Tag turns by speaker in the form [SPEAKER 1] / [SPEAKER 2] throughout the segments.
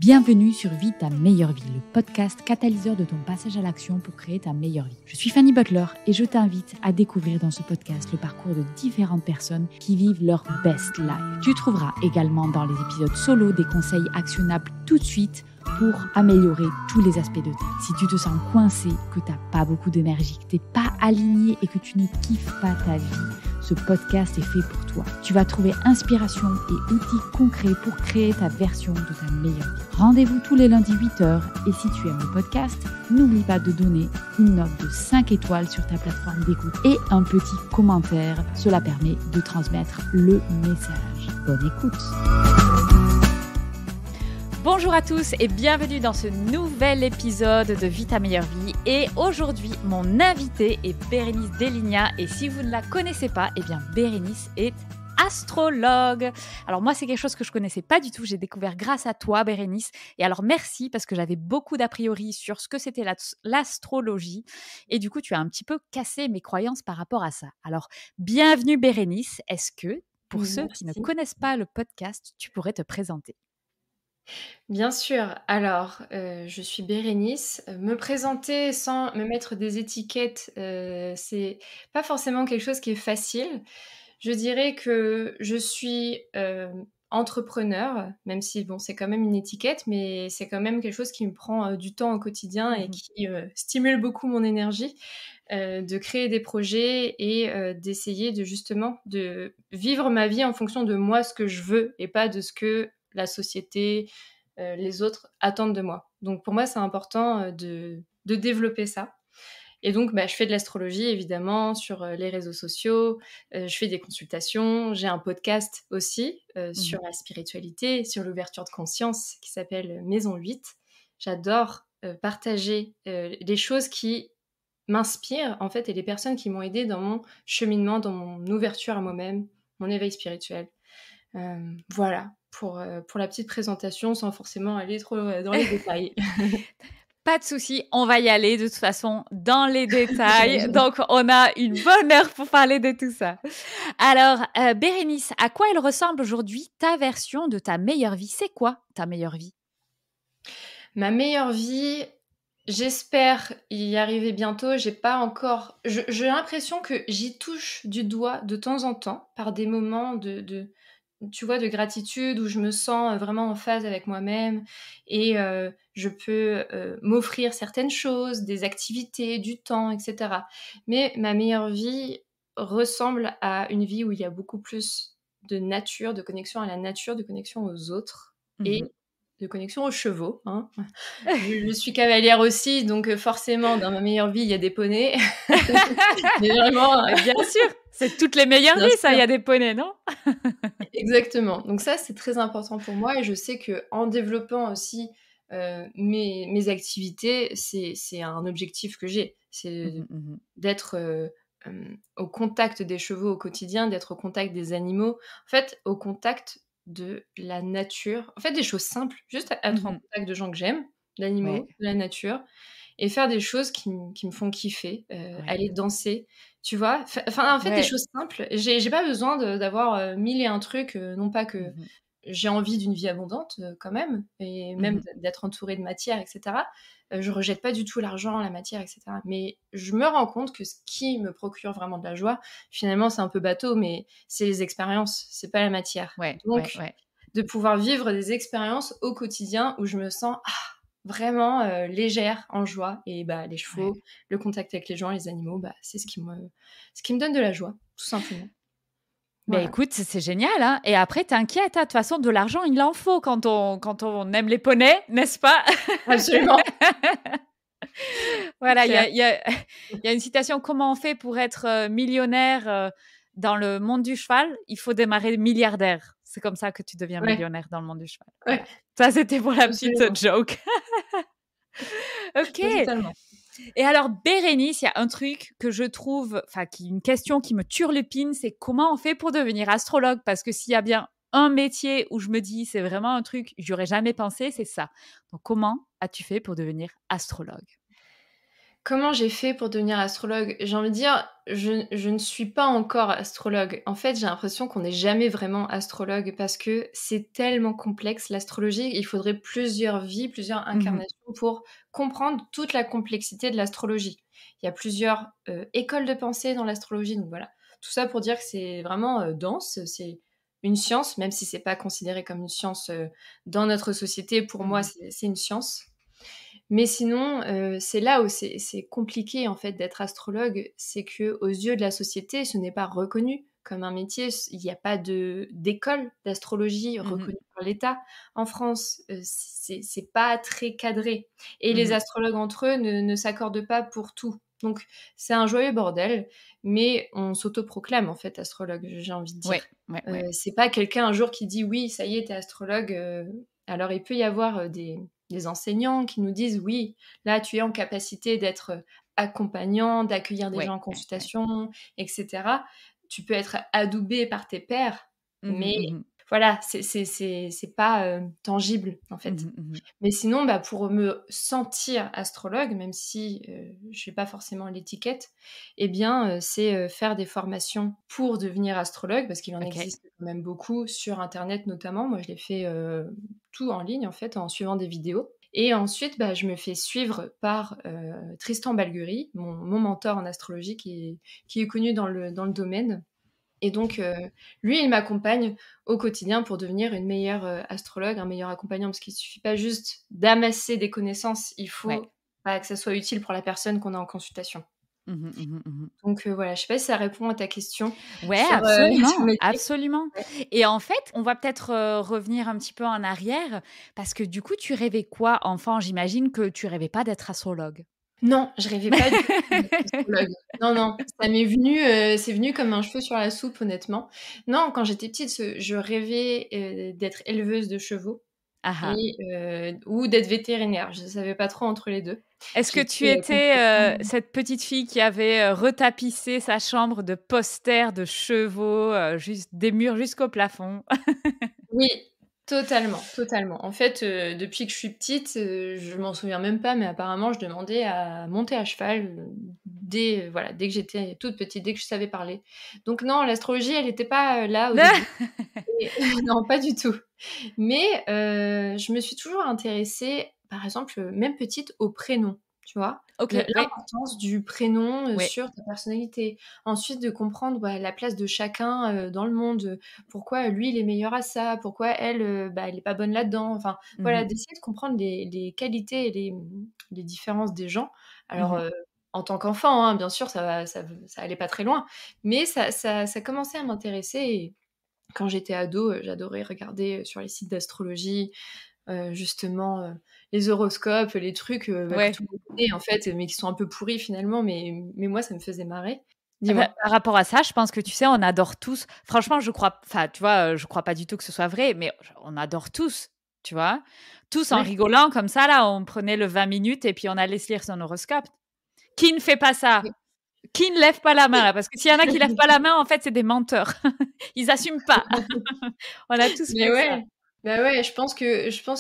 [SPEAKER 1] Bienvenue sur Vie ta meilleure vie, le podcast catalyseur de ton passage à l'action pour créer ta meilleure vie. Je suis Fanny Butler et je t'invite à découvrir dans ce podcast le parcours de différentes personnes qui vivent leur best life. Tu trouveras également dans les épisodes solo des conseils actionnables tout de suite pour améliorer tous les aspects de ta vie. Si tu te sens coincé, que tu n'as pas beaucoup d'énergie, que tu n'es pas aligné et que tu ne kiffes pas ta vie, ce podcast est fait pour toi. Tu vas trouver inspiration et outils concrets pour créer ta version de ta meilleure vie. Rendez-vous tous les lundis 8h et si tu aimes le podcast, n'oublie pas de donner une note de 5 étoiles sur ta plateforme d'écoute et un petit commentaire. Cela permet de transmettre le message. Bonne écoute. Bonjour à tous et bienvenue dans ce nouvel épisode de Vie ta meilleure vie. Et aujourd'hui, mon invitée est Bérénice Deligna. Et si vous ne la connaissez pas, eh bien Bérénice est astrologue. Alors moi, c'est quelque chose que je connaissais pas du tout. J'ai découvert grâce à toi, Bérénice. Et alors merci parce que j'avais beaucoup d'a priori sur ce que c'était l'astrologie. Et du coup, tu as un petit peu cassé mes croyances par rapport à ça. Alors, bienvenue Bérénice. Est-ce que, pour ceux qui ne connaissent pas le podcast, tu pourrais te présenter ?
[SPEAKER 2] Bien sûr. Alors, je suis Bérénice. Me présenter sans me mettre des étiquettes, c'est pas forcément quelque chose qui est facile. Je dirais que je suis, entrepreneur, même si bon, c'est quand même une étiquette, mais c'est quand même quelque chose qui me prend, du temps au quotidien et qui, stimule beaucoup mon énergie, de créer des projets et d'essayer de justement de vivre ma vie en fonction de moi, ce que je veux et pas de ce que la société, les autres attendent de moi. Donc pour moi, c'est important de développer ça. Et donc, je fais de l'astrologie, évidemment, sur les réseaux sociaux. Je fais des consultations. J'ai un podcast aussi sur la spiritualité, sur l'ouverture de conscience, qui s'appelle Maison 8. J'adore partager les choses qui m'inspirent, en fait, et les personnes qui m'ont aidée dans mon cheminement, dans mon ouverture à moi-même, mon éveil spirituel. Voilà, pour la petite présentation, sans forcément aller trop dans les détails.
[SPEAKER 1] Pas de souci, on va y aller de toute façon dans les détails. Donc, on a une bonne heure pour parler de tout ça. Alors, Bérénice, à quoi elle ressemble aujourd'hui ta version de ta meilleure vie ? C'est quoi ta meilleure vie ?
[SPEAKER 2] Ma meilleure vie, j'espère y arriver bientôt. J'ai pas encore... J'ai l'impression que j'y touche du doigt de temps en temps par des moments tu vois, de gratitude où je me sens vraiment en phase avec moi-même et je peux m'offrir certaines choses, des activités, du temps, etc. Mais ma meilleure vie ressemble à une vie où il y a beaucoup plus de nature, de connexion à la nature, de connexion aux autres et de connexion aux chevaux. Hein. Je suis cavalière aussi, donc forcément, dans ma meilleure vie, il y a des poneys. Mais vraiment...
[SPEAKER 1] Bien sûr, c'est toutes les meilleures vies, ça, il y a des poneys, non ?
[SPEAKER 2] Exactement. Donc ça, c'est très important pour moi et je sais qu'en développant aussi mes activités, c'est un objectif que j'ai. C'est d'être au contact des chevaux au quotidien, d'être au contact des animaux. En fait, au contact de la nature. En fait, des choses simples. Juste être en contact de gens que j'aime, d'animaux, de la nature. Et faire des choses qui me font kiffer. Aller danser. Tu vois, en fait, des choses simples. J'ai pas besoin d'avoir 1000 et un trucs. Non pas que j'ai envie d'une vie abondante, quand même, et même d'être entourée de matière, etc. Je rejette pas du tout l'argent, la matière, etc. Mais je me rends compte que ce qui me procure vraiment de la joie, finalement, c'est un peu bateau, mais c'est les expériences, c'est pas la matière. Donc, de pouvoir vivre des expériences au quotidien où je me sens vraiment légère, en joie. Et les chevaux, le contact avec les gens, les animaux, c'est ce qui me donne de la joie, tout simplement.
[SPEAKER 1] Mais écoute, c'est génial, hein. Et après, t'inquiète, de toute façon, de l'argent, il en faut quand on aime les poneys, n'est-ce pas ?
[SPEAKER 2] Absolument.
[SPEAKER 1] Voilà, il y a une citation, comment on fait pour être millionnaire dans le monde du cheval ? Il faut démarrer milliardaire. C'est comme ça que tu deviens millionnaire dans le monde du cheval. Voilà. Ça, c'était pour la petite joke. Ok.
[SPEAKER 2] Totalement.
[SPEAKER 1] Et alors, Bérénice, il y a un truc que je trouve, une question qui me turlupine, c'est comment on fait pour devenir astrologue ? Parce que s'il y a bien un métier où je me dis, c'est vraiment un truc, j'aurais jamais pensé, c'est ça. Donc, comment as-tu fait pour devenir astrologue ?
[SPEAKER 2] Comment j'ai fait pour devenir astrologue? J'ai envie de dire, je ne suis pas encore astrologue. En fait, j'ai l'impression qu'on n'est jamais vraiment astrologue parce que c'est tellement complexe l'astrologie. Il faudrait plusieurs vies, plusieurs
[SPEAKER 1] Mmh.
[SPEAKER 2] incarnations pour comprendre toute la complexité de l'astrologie. Il y a plusieurs, écoles de pensée dans l'astrologie, donc voilà. Tout ça pour dire que c'est vraiment, dense, c'est une science, même si c'est pas considéré comme une science, dans notre société. Pour moi,
[SPEAKER 1] Mmh.
[SPEAKER 2] c'est une science. Mais sinon, c'est là où c'est compliqué, en fait, d'être astrologue. C'est qu'aux yeux de la société, ce n'est pas reconnu comme un métier. Il n'y a pas d'école d'astrologie
[SPEAKER 1] Mmh.
[SPEAKER 2] reconnue par l'État. En France, c'est pas très cadré et les
[SPEAKER 1] Mmh.
[SPEAKER 2] astrologues entre eux ne s'accordent pas pour tout. Donc c'est un joyeux bordel, mais on s'autoproclame, en fait, astrologue, j'ai envie de dire.
[SPEAKER 1] Ouais, ouais, ouais.
[SPEAKER 2] C'est pas quelqu'un un jour qui dit: «Oui, ça y est, tu es astrologue», alors il peut y avoir, des enseignants qui nous disent: «Oui, là, tu es en capacité d'être, accompagnant, d'accueillir des
[SPEAKER 1] Ouais,
[SPEAKER 2] gens en
[SPEAKER 1] ouais, ouais.
[SPEAKER 2] consultation et cetera. Tu peux être adoubé par tes pairs,
[SPEAKER 1] Mmh.
[SPEAKER 2] mais
[SPEAKER 1] Mmh.
[SPEAKER 2] voilà, c'est pas, tangible, en fait».
[SPEAKER 1] Mmh. Mmh.
[SPEAKER 2] Mais sinon, bah, pour me sentir astrologue, même si, je n'ai pas forcément l'étiquette, eh bien, c'est, faire des formations pour devenir astrologue parce qu'il en
[SPEAKER 1] OK.
[SPEAKER 2] existe quand même beaucoup sur internet notamment. Moi, je l'ai fait, tout en ligne en fait, en suivant des vidéos et ensuite, bah, je me fais suivre par, Tristan Balguri, mon mentor en astrologie qui est connu dans le domaine et donc, lui, il m'accompagne au quotidien pour devenir une meilleure, astrologue, un meilleur accompagnant. Parce qu'il suffit pas juste d'amasser des connaissances, il
[SPEAKER 1] Ouais.
[SPEAKER 2] faut, bah, que ça soit utile pour la personne qu'on a en consultation.
[SPEAKER 1] Mmh. Mmh. Mmh.
[SPEAKER 2] Donc, voilà, je sais pas si ça répond à ta question
[SPEAKER 1] Ouais,
[SPEAKER 2] sur, sur
[SPEAKER 1] absolument,
[SPEAKER 2] le métier.
[SPEAKER 1] absolument.
[SPEAKER 2] Ouais.
[SPEAKER 1] Et en fait, on va peut-être, revenir un petit peu en arrière parce que du coup, tu rêvais quoi enfant? J'imagine que tu rêvais pas d'être astrologue?
[SPEAKER 2] Non, je rêvais pas du tout d'être astrologue. Non, non, ça m'est venu, c'est venu comme un cheveu sur la soupe, honnêtement. Non, quand j'étais petite, je rêvais, d'être éleveuse de chevaux.
[SPEAKER 1] Ah ah.
[SPEAKER 2] Et ou d'être vétérinaire, je savais pas trop entre les 2.
[SPEAKER 1] Est-ce que tu
[SPEAKER 2] J'étais,
[SPEAKER 1] étais,
[SPEAKER 2] complètement
[SPEAKER 1] cette petite fille qui avait, retapissé sa chambre de posters de chevaux, juste des murs jusqu'au plafond?
[SPEAKER 2] oui, totalement, totalement. En fait, depuis que je suis petite, je m'en souviens même pas, mais apparemment je demandais à monter à cheval, dès, voilà, dès que j'étais toute petite, dès que je savais parler. Donc non, l'astrologie, elle était pas, là au début et non, pas du tout. Mais je me suis toujours intéressée, par exemple, même petite, aux prénoms, tu vois?
[SPEAKER 1] OK, ouais,
[SPEAKER 2] L'importance du prénom,
[SPEAKER 1] ouais.
[SPEAKER 2] sur ta personnalité. Ensuite, de comprendre, bah, la place de chacun, dans le monde, pourquoi lui, il est meilleur à ça, pourquoi elle, bah, elle est pas bonne là-dedans. Enfin,
[SPEAKER 1] Mmh
[SPEAKER 2] voilà,
[SPEAKER 1] mh.
[SPEAKER 2] d'essayer de comprendre les qualités et les différences des gens. Alors,
[SPEAKER 1] Mmh.
[SPEAKER 2] en tant qu'enfant, hein, bien sûr, ça allait pas très loin, mais ça commençait à m'intéresser quand j'étais ado, j'adorais regarder, sur les sites d'astrologie, justement, les horoscopes, les trucs, bah, que
[SPEAKER 1] Ouais.
[SPEAKER 2] tout le monde connaît en fait, mais qui sont un peu pourris finalement, mais moi ça me faisait marrer.
[SPEAKER 1] Ah bah,
[SPEAKER 2] Dis-moi?
[SPEAKER 1] par rapport à ça, je pense que, tu sais, on adore tous franchement, je crois enfin, tu vois, je crois pas du tout que ce soit vrai, mais on adore tous, tu vois? Tous en
[SPEAKER 2] Ouais.
[SPEAKER 1] rigolant comme ça là, on prenait le 20 minutes et puis on allait se lire son horoscope. Qui ne fait pas ça?
[SPEAKER 2] Oui.
[SPEAKER 1] Qui ne lève pas la main
[SPEAKER 2] Oui.
[SPEAKER 1] là? Parce que s'il y en a qui lèvent pas la main, en fait, c'est des menteurs. Ils assument pas. On a tous
[SPEAKER 2] Mais
[SPEAKER 1] fait ça.
[SPEAKER 2] ouais, bah, ouais, je pense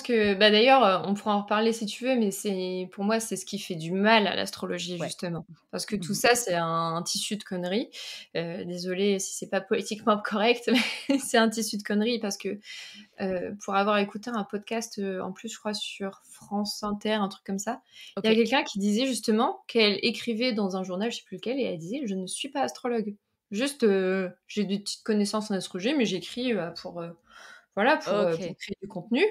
[SPEAKER 2] que bah, d'ailleurs, on pourra en reparler si tu veux, mais c'est pour moi, c'est ce qui fait du mal à l'astrologie
[SPEAKER 1] Ouais.
[SPEAKER 2] justement. Parce que
[SPEAKER 1] Mmh
[SPEAKER 2] tout
[SPEAKER 1] mh.
[SPEAKER 2] ça, c'est un tissu de conneries. Désolée si c'est pas politiquement correct, mais c'est un tissu de conneries parce que, pour avoir écouté un podcast, en plus, je crois sur France Inter, un truc comme ça, il y a
[SPEAKER 1] OK.
[SPEAKER 2] quelqu'un qui disait justement qu'elle écrivait dans un journal, je sais plus lequel, et elle disait: «Je ne suis pas astrologue. Juste, j'ai des petites connaissances en astrologie, mais j'écris, pour, voilà, pour
[SPEAKER 1] OK.
[SPEAKER 2] créer du contenu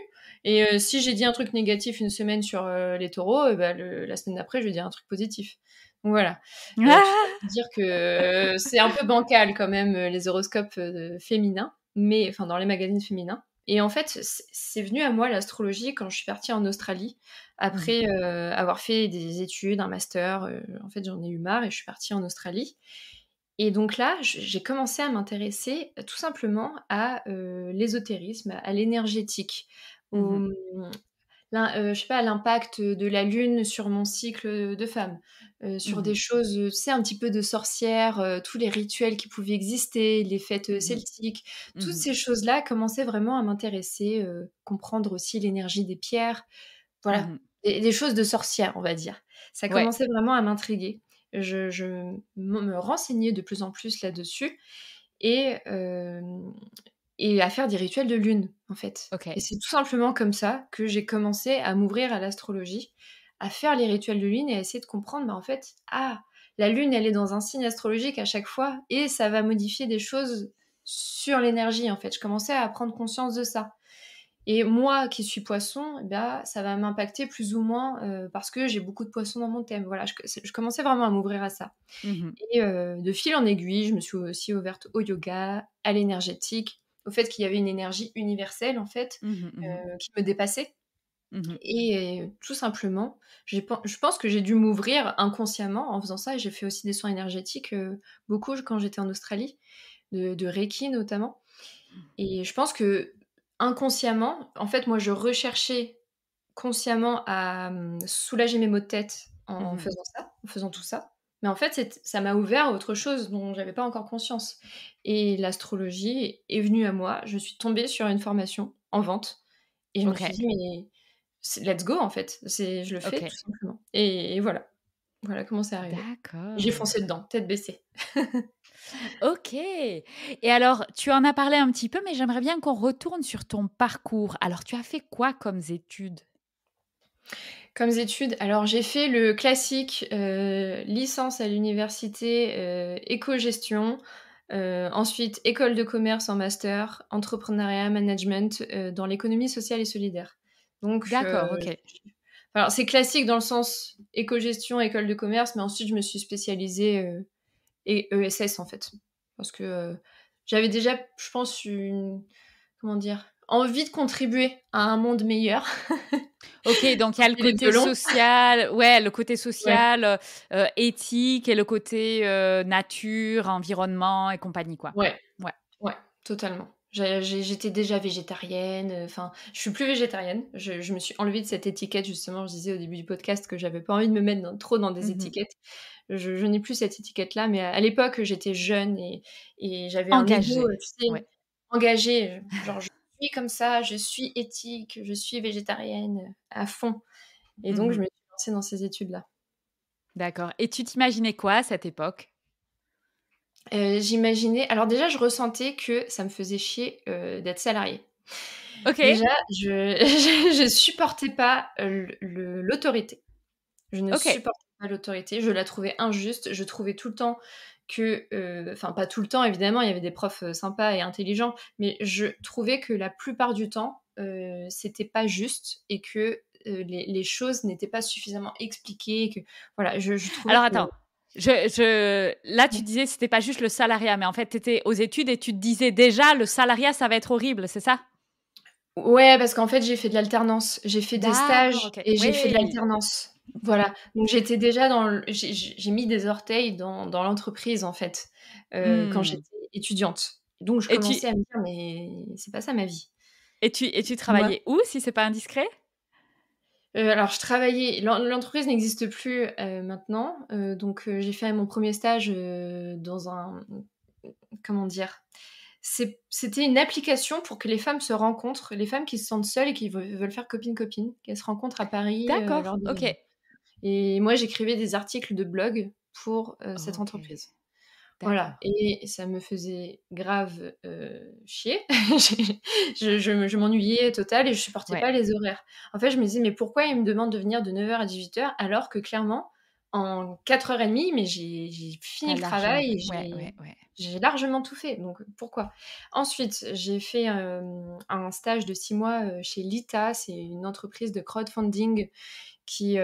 [SPEAKER 2] et si j'ai dit un truc négatif une semaine sur, les taureaux et bah, le la semaine d'après, je vais dire un truc positif. Donc voilà, tout ça
[SPEAKER 1] Ah!
[SPEAKER 2] pour dire que, c'est un peu bancal quand même, les horoscopes, féminins, mais enfin dans les magazines féminins et en fait, c'est venu à moi l'astrologie quand je suis partie en Australie
[SPEAKER 1] Mmh mh.
[SPEAKER 2] après, avoir fait des études, un master, en fait, j'en ai eu marre et je suis partie en Australie et donc là, j'ai commencé à m'intéresser, tout simplement à, l'ésotérisme, à l'énergétique,
[SPEAKER 1] Mmh
[SPEAKER 2] au,
[SPEAKER 1] mh.
[SPEAKER 2] je sais pas, à l'impact, de la lune sur mon cycle, de femme, sur
[SPEAKER 1] Mmh mh.
[SPEAKER 2] des choses, tu sais, un petit peu de sorcière, tous les rituels qui pouvaient exister, les fêtes,
[SPEAKER 1] Mmh mh.
[SPEAKER 2] celtiques. Toutes
[SPEAKER 1] Mmh mh.
[SPEAKER 2] ces choses-là commençaient vraiment à m'intéresser, comprendre aussi l'énergie des pierres, voilà,
[SPEAKER 1] Mmh.
[SPEAKER 2] des choses de sorcière, on va dire. Ça
[SPEAKER 1] Ouais.
[SPEAKER 2] commençait vraiment à m'intriguer. Je me renseignais de plus en plus là-dessus et à faire des rituels de lune, en fait. Et
[SPEAKER 1] OK.
[SPEAKER 2] c'est tout simplement comme ça que j'ai commencé à m'ouvrir à l'astrologie, à faire les rituels de lune et à essayer de comprendre, en fait, la lune, elle est dans un signe astrologique à chaque fois et ça va modifier des choses sur l'énergie, en fait. Je commençais à prendre conscience de ça. Et moi qui suis poisson, ça va m'impacter plus ou moins, parce que j'ai beaucoup de poissons dans mon thème. Voilà, je commençais vraiment à m'ouvrir à ça.
[SPEAKER 1] Mmh.
[SPEAKER 2] Et de fil en aiguille, je me suis aussi ouverte au yoga, à l'énergétique, au fait qu'il y avait une énergie universelle, en fait,
[SPEAKER 1] Mmh mh.
[SPEAKER 2] qui me dépassait.
[SPEAKER 1] Mmh.
[SPEAKER 2] Et tout simplement, je pense que j'ai dû m'ouvrir inconsciemment en faisant ça et j'ai fait aussi des soins énergétiques, beaucoup quand j'étais en Australie, de Reiki notamment. Et je pense que inconsciemment, en fait, moi, je recherchais consciemment à, soulager mes maux de tête en
[SPEAKER 1] Mmh.
[SPEAKER 2] faisant ça, en faisant tout ça. Mais en fait, ça m'a ouvert à autre chose dont j'avais pas encore conscience. Et l'astrologie est venue à moi. Je suis tombée sur une formation en vente et je me suis
[SPEAKER 1] OK.
[SPEAKER 2] dit: «Mais let's go en fait, je le fais tout
[SPEAKER 1] OK.
[SPEAKER 2] simplement». Et voilà. Voilà comment c'est arrivé. J'ai
[SPEAKER 1] D'accord.
[SPEAKER 2] foncé dedans, tête baissée.
[SPEAKER 1] OK, et alors tu en as parlé un petit peu, mais j'aimerais bien qu'on retourne sur ton parcours. Alors tu as fait quoi comme études?
[SPEAKER 2] Comme études, alors j'ai fait le classique, licence à l'université, éco-gestion, ensuite école de commerce en master, entrepreneuriat, management, dans l'économie sociale et solidaire. Donc
[SPEAKER 1] D'accord, OK.
[SPEAKER 2] alors c'est classique dans le sens éco-gestion, école de commerce, mais ensuite je me suis spécialisée, et ESS en fait. Parce que, j'avais déjà, je pense, une comment dire? Envie de contribuer à un monde meilleur.
[SPEAKER 1] OK, donc il y a le
[SPEAKER 2] Sortir les
[SPEAKER 1] côté
[SPEAKER 2] violons.
[SPEAKER 1] social, ouais, le côté
[SPEAKER 2] Ouais.
[SPEAKER 1] social, éthique et le côté, nature, environnement et compagnie, quoi.
[SPEAKER 2] Ouais,
[SPEAKER 1] Ouais.
[SPEAKER 2] ouais, totalement. J'étais déjà végétarienne, enfin, je suis plus végétarienne. Je me suis enlevée de cette étiquette justement, je disais au début du podcast que j'avais pas envie de me mettre trop dans des
[SPEAKER 1] Mmh.
[SPEAKER 2] étiquettes. Je n'ai plus cette étiquette-là, mais à l'époque, j'étais jeune et j'avais un ego,
[SPEAKER 1] Engagée,
[SPEAKER 2] tu sais,
[SPEAKER 1] ouais.
[SPEAKER 2] engagé, genre: «Je suis comme ça, je suis éthique, je suis végétarienne», à fond. Et donc je
[SPEAKER 1] Mmh.
[SPEAKER 2] me suis lancée dans ces études-là.
[SPEAKER 1] D'accord, et tu t'imaginais quoi à cette époque?
[SPEAKER 2] J'imaginais alors déjà, je ressentais que ça me faisait chier, d'être salariée.
[SPEAKER 1] OK,
[SPEAKER 2] Déjà, je je supportais pas, l'autorité. Je ne
[SPEAKER 1] OK.
[SPEAKER 2] supportais pas l'autorité, je la trouvais injuste. Je trouvais tout le temps que, enfin pas tout le temps évidemment, il y avait des profs, sympas et intelligents, mais je trouvais que la plupart du temps, c'était pas juste et que, les choses n'étaient pas suffisamment expliquées, que voilà, je trouvais
[SPEAKER 1] Alors
[SPEAKER 2] que
[SPEAKER 1] attends, je là, tu disais c'était pas juste le salariat, mais en fait, tu étais aux études et tu te disais déjà: «Le salariat, ça va être horrible», c'est ça?
[SPEAKER 2] ouais, parce qu'en fait, j'ai fait de l'alternance. J'ai fait des
[SPEAKER 1] D'accord,
[SPEAKER 2] stages
[SPEAKER 1] OK.
[SPEAKER 2] et j'ai fait de
[SPEAKER 1] Oui.
[SPEAKER 2] l'alternance. Voilà, donc j'étais déjà dans le j'ai mis des orteils dans l'entreprise, en fait, quand
[SPEAKER 1] Mmh.
[SPEAKER 2] j'étais étudiante. Donc je
[SPEAKER 1] Et tu
[SPEAKER 2] commençais à me dire: «Mais c'est pas ça ma vie».
[SPEAKER 1] et tu
[SPEAKER 2] Dis-moi?
[SPEAKER 1] travaillais où, si c'est pas indiscret?
[SPEAKER 2] Alors je travaillais l'entreprise n'existe plus, maintenant, donc j'ai fait mon premier stage, dans un comment dire? C'était une application pour que les femmes se rencontrent, les femmes qui se sentent seules et qui veulent faire copine-copine, qu'elles se rencontrent à Paris,
[SPEAKER 1] D'accord,
[SPEAKER 2] lors
[SPEAKER 1] OK.
[SPEAKER 2] d'événements. Et moi, j'écrivais des articles de blog pour, cette
[SPEAKER 1] OK,
[SPEAKER 2] entreprise. Voilà,
[SPEAKER 1] d'accord.
[SPEAKER 2] et ça me faisait grave, chier. J'ai je m'ennuyais total et je supportais
[SPEAKER 1] Ouais.
[SPEAKER 2] pas les horaires. En fait, je me disais: «Mais pourquoi ils me demandent de venir de 9h à 18h alors que clairement en 4h30, mais j'ai
[SPEAKER 1] Tu
[SPEAKER 2] fini
[SPEAKER 1] as
[SPEAKER 2] le
[SPEAKER 1] largement
[SPEAKER 2] travail
[SPEAKER 1] fait.
[SPEAKER 2] et
[SPEAKER 1] Ouais, ouais, ouais.
[SPEAKER 2] j'ai largement tout fait, donc pourquoi?» Ensuite, j'ai fait, un stage de 6 mois, chez Lita. C'est une entreprise de crowdfunding qui,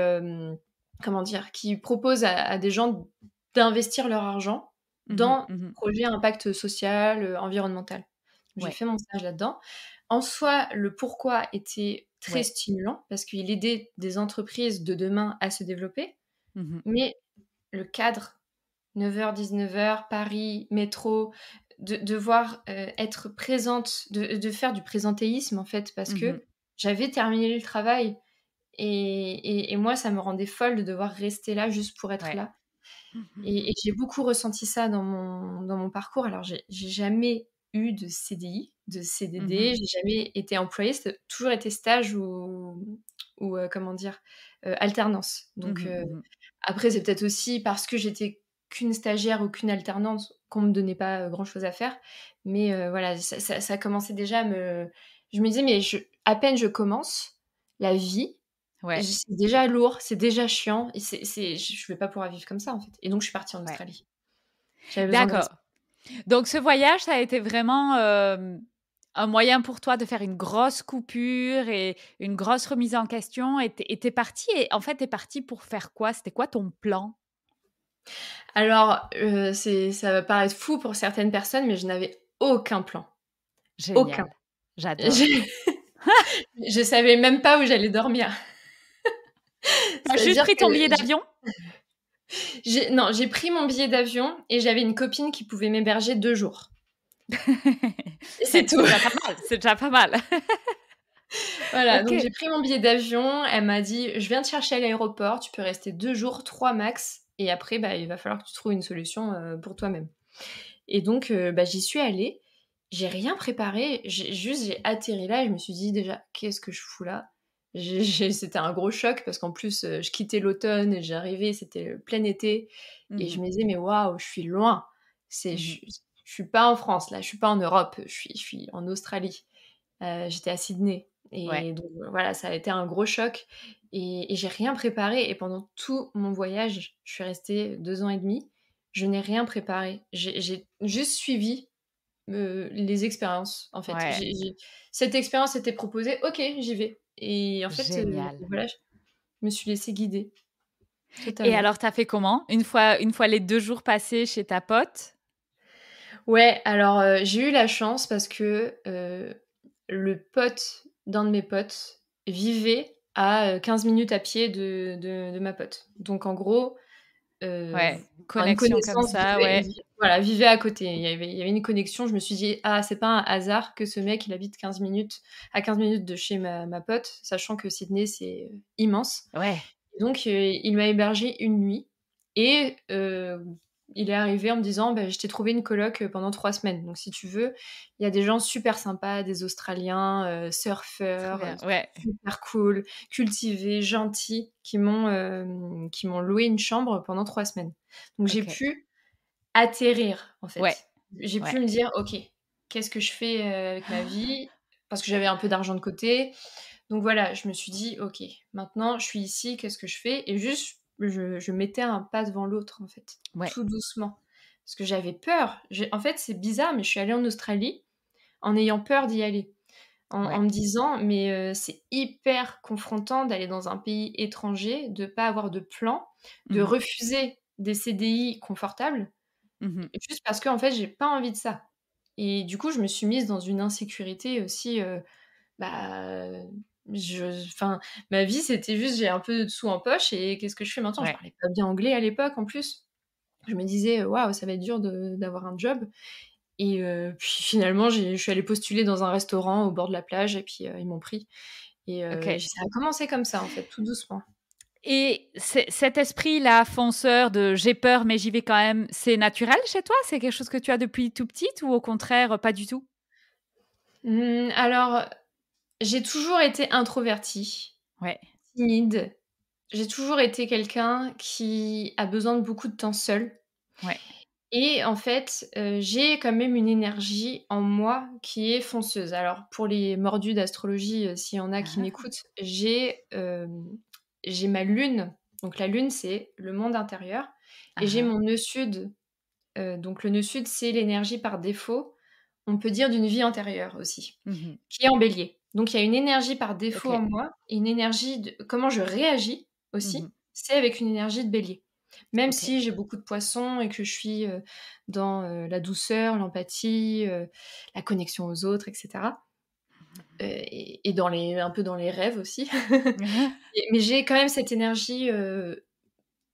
[SPEAKER 2] comment dire? Qui propose à des gens d'investir leur argent
[SPEAKER 1] Mmh mh,
[SPEAKER 2] dans des
[SPEAKER 1] mmh.
[SPEAKER 2] projets à impact social, environnemental. J'ai
[SPEAKER 1] Ouais,
[SPEAKER 2] fait mon stage là-dedans. En soi, le pourquoi était très
[SPEAKER 1] ouais.
[SPEAKER 2] stimulant parce qu'il aidait des entreprises de demain à se développer,
[SPEAKER 1] Mmh.
[SPEAKER 2] mais le cadre, 9h-19h, Paris, métro, de devoir, être présente, de faire du présentéisme, en fait, parce
[SPEAKER 1] Mmh.
[SPEAKER 2] que j'avais terminé le travail et moi, ça me rendait folle de devoir rester là juste pour être
[SPEAKER 1] Ouais.
[SPEAKER 2] là.
[SPEAKER 1] Mmh.
[SPEAKER 2] Et j'ai beaucoup ressenti ça dans mon parcours. Alors j'ai jamais eu de CDI, de
[SPEAKER 1] Mmh.
[SPEAKER 2] CDD, j'ai jamais été employée, c'est toujours été stage ou comment dire? Alternance. Donc
[SPEAKER 1] Mmh mh.
[SPEAKER 2] après c'est peut-être aussi parce que j'étais qu'une stagiaire ou qu'une alternante qu'on me donnait pas, grand-chose à faire. Mais voilà, ça commençait déjà à me je me disais: «Mais à peine je commence, la vie,
[SPEAKER 1] Ouais,
[SPEAKER 2] c'est déjà lourd, c'est déjà chiant et je vais pas pouvoir vivre comme ça, en fait». Et donc je suis partie en
[SPEAKER 1] ouais.
[SPEAKER 2] Australie. J'avais besoin de
[SPEAKER 1] D'accord.
[SPEAKER 2] respirer.
[SPEAKER 1] Donc ce voyage, ça a été vraiment, un moyen pour toi de faire une grosse coupure et une grosse remise en question et tu es partie et en fait, tu es partie pour faire quoi? C'était quoi ton plan?
[SPEAKER 2] Alors, ça va paraître fou pour certaines personnes, mais je n'avais aucun plan. Aucun.
[SPEAKER 1] Génial, j'adore.
[SPEAKER 2] Je je savais même pas où j'allais dormir.
[SPEAKER 1] Tu as juste
[SPEAKER 2] C'est-à-dire
[SPEAKER 1] pris
[SPEAKER 2] que
[SPEAKER 1] ton billet d'avion?
[SPEAKER 2] non, j'ai pris mon billet d'avion et j'avais une copine qui pouvait m'héberger 2 jours. Et c'est
[SPEAKER 1] C'est
[SPEAKER 2] tout.
[SPEAKER 1] déjà pas mal, c'est déjà pas mal.
[SPEAKER 2] Voilà, donc
[SPEAKER 1] OK,
[SPEAKER 2] j'ai pris mon billet d'avion, elle m'a dit: «Je viens te chercher à l'aéroport, tu peux rester 2 jours, 3 max et après, bah, il va falloir que tu trouves une solution, pour toi-même». Et donc bah, j'y suis allée, j'ai rien préparé, j'ai atterri là et je me suis dit déjà: «Qu'est-ce que je fous là?» C'était un gros choc parce qu'en plus, je quittais l'automne et j'arrivais, c'était le plein été et je
[SPEAKER 1] mmh
[SPEAKER 2] me disais: «Mais waouh, je suis loin, c'est
[SPEAKER 1] mh.
[SPEAKER 2] je suis pas en France là, je suis pas en Europe, je suis en Australie». J'étais à Sydney
[SPEAKER 1] Ouais,
[SPEAKER 2] et donc voilà, ça a été un gros choc et j'ai rien préparé et pendant tout mon voyage, je suis restée 2 ans et demi, je n'ai rien préparé. J'ai juste suivi, les expériences, en fait.
[SPEAKER 1] ouais,
[SPEAKER 2] J'ai cette expérience était proposée, OK, j'y vais et en fait,
[SPEAKER 1] génial.
[SPEAKER 2] voilà, je me suis laissée guider
[SPEAKER 1] Et
[SPEAKER 2] totalement.
[SPEAKER 1] alors, tu as fait comment? Une fois les 2 jours passés chez ta pote?
[SPEAKER 2] Ouais, alors, j'ai eu la chance parce que, le pote d'un de mes potes vivait à, 15 minutes à pied de ma pote. Donc en gros,
[SPEAKER 1] Ouais,
[SPEAKER 2] enfin une
[SPEAKER 1] connexion comme
[SPEAKER 2] connaissance
[SPEAKER 1] ça, ouais.
[SPEAKER 2] voilà, vivait à côté. Il y avait une connexion. Je me suis dit: «Ah, c'est pas un hasard que ce mec, il habite 15 minutes à 15 minutes de chez ma pote», sachant que Sydney, c'est, immense.
[SPEAKER 1] Ouais,
[SPEAKER 2] Donc il m'a hébergée une nuit et il est arrivé en me disant: «Bah, je t'ai trouvé une coloc, pendant 3 semaines. Donc si tu veux, il y a des gens super sympas, des Australiens,
[SPEAKER 1] trop
[SPEAKER 2] surfeurs,
[SPEAKER 1] bien, ouais,
[SPEAKER 2] super cool, cultivés, gentils, qui m'ont loué une chambre pendant 3 semaines». Donc j'ai
[SPEAKER 1] OK.
[SPEAKER 2] pu atterrir, en
[SPEAKER 1] Ouais,
[SPEAKER 2] fait. J'ai pu
[SPEAKER 1] ouais.
[SPEAKER 2] me dire: «OK, qu'est-ce que je fais, avec ma vie?» Parce que j'avais un peu d'argent de côté. Donc voilà, je me suis dit: «OK, maintenant je suis ici, qu'est-ce que je fais?» Et juste, je mettais un pas devant l'autre, en fait,
[SPEAKER 1] Ouais,
[SPEAKER 2] tout doucement. Parce que j'avais peur. En fait, c'est bizarre, mais je suis allée en Australie en ayant peur d'y aller. En
[SPEAKER 1] ouais.
[SPEAKER 2] me disant: «Mais c'est hyper confrontant d'aller dans un pays étranger, de pas avoir de plan, de
[SPEAKER 1] Mmh mh.
[SPEAKER 2] refuser des CDI confortables,
[SPEAKER 1] Mmh mh.
[SPEAKER 2] juste parce qu'en fait, j'ai pas envie de ça». Et du coup, je me suis mise dans une insécurité aussi, bah, enfin, ma vie, c'était juste j'ai un peu de sous en poche et qu'est-ce que je fais maintenant? Je
[SPEAKER 1] Ouais.
[SPEAKER 2] parlais pas bien anglais à l'époque en plus. Je me disais: «Waouh, ça va être dur d'avoir un job» et puis finalement, je suis allée postuler dans un restaurant au bord de la plage et puis, ils m'ont pris et
[SPEAKER 1] OK.
[SPEAKER 2] ça a commencé comme ça en fait, tout doucement.
[SPEAKER 1] Et cet esprit-là, fonceur de «j'ai peur, mais j'y vais quand même», c'est naturel chez toi? C'est quelque chose que tu as depuis toute petite ou au contraire, pas du tout?
[SPEAKER 2] Alors, j'ai toujours été introvertie,
[SPEAKER 1] Ouais.
[SPEAKER 2] timide. J'ai toujours été quelqu'un qui a besoin de beaucoup de temps seul.
[SPEAKER 1] Ouais.
[SPEAKER 2] Et en fait, j'ai quand même une énergie en moi qui est fonceuse. Alors pour les mordus d'astrologie, s'il y en a qui
[SPEAKER 1] Ah.
[SPEAKER 2] m'écoutent, j'ai ma lune, donc la lune, c'est le monde intérieur et
[SPEAKER 1] Ah
[SPEAKER 2] j'ai
[SPEAKER 1] ah.
[SPEAKER 2] mon nœud sud, donc le nœud sud, c'est l'énergie par défaut, on peut dire d'une vie antérieure aussi,
[SPEAKER 1] Mmh mh.
[SPEAKER 2] qui est en Bélier. Donc il y a une énergie par défaut en
[SPEAKER 1] OK.
[SPEAKER 2] moi et une énergie de comment je réagis
[SPEAKER 1] Mmh mh.
[SPEAKER 2] aussi, c'est avec une énergie de Bélier. Même
[SPEAKER 1] OK.
[SPEAKER 2] si j'ai beaucoup de Poissons et que je suis, dans, la douceur, l'empathie, la connexion aux autres et cetera, et dans les un peu dans les rêves aussi. Mais j'ai quand même cette énergie,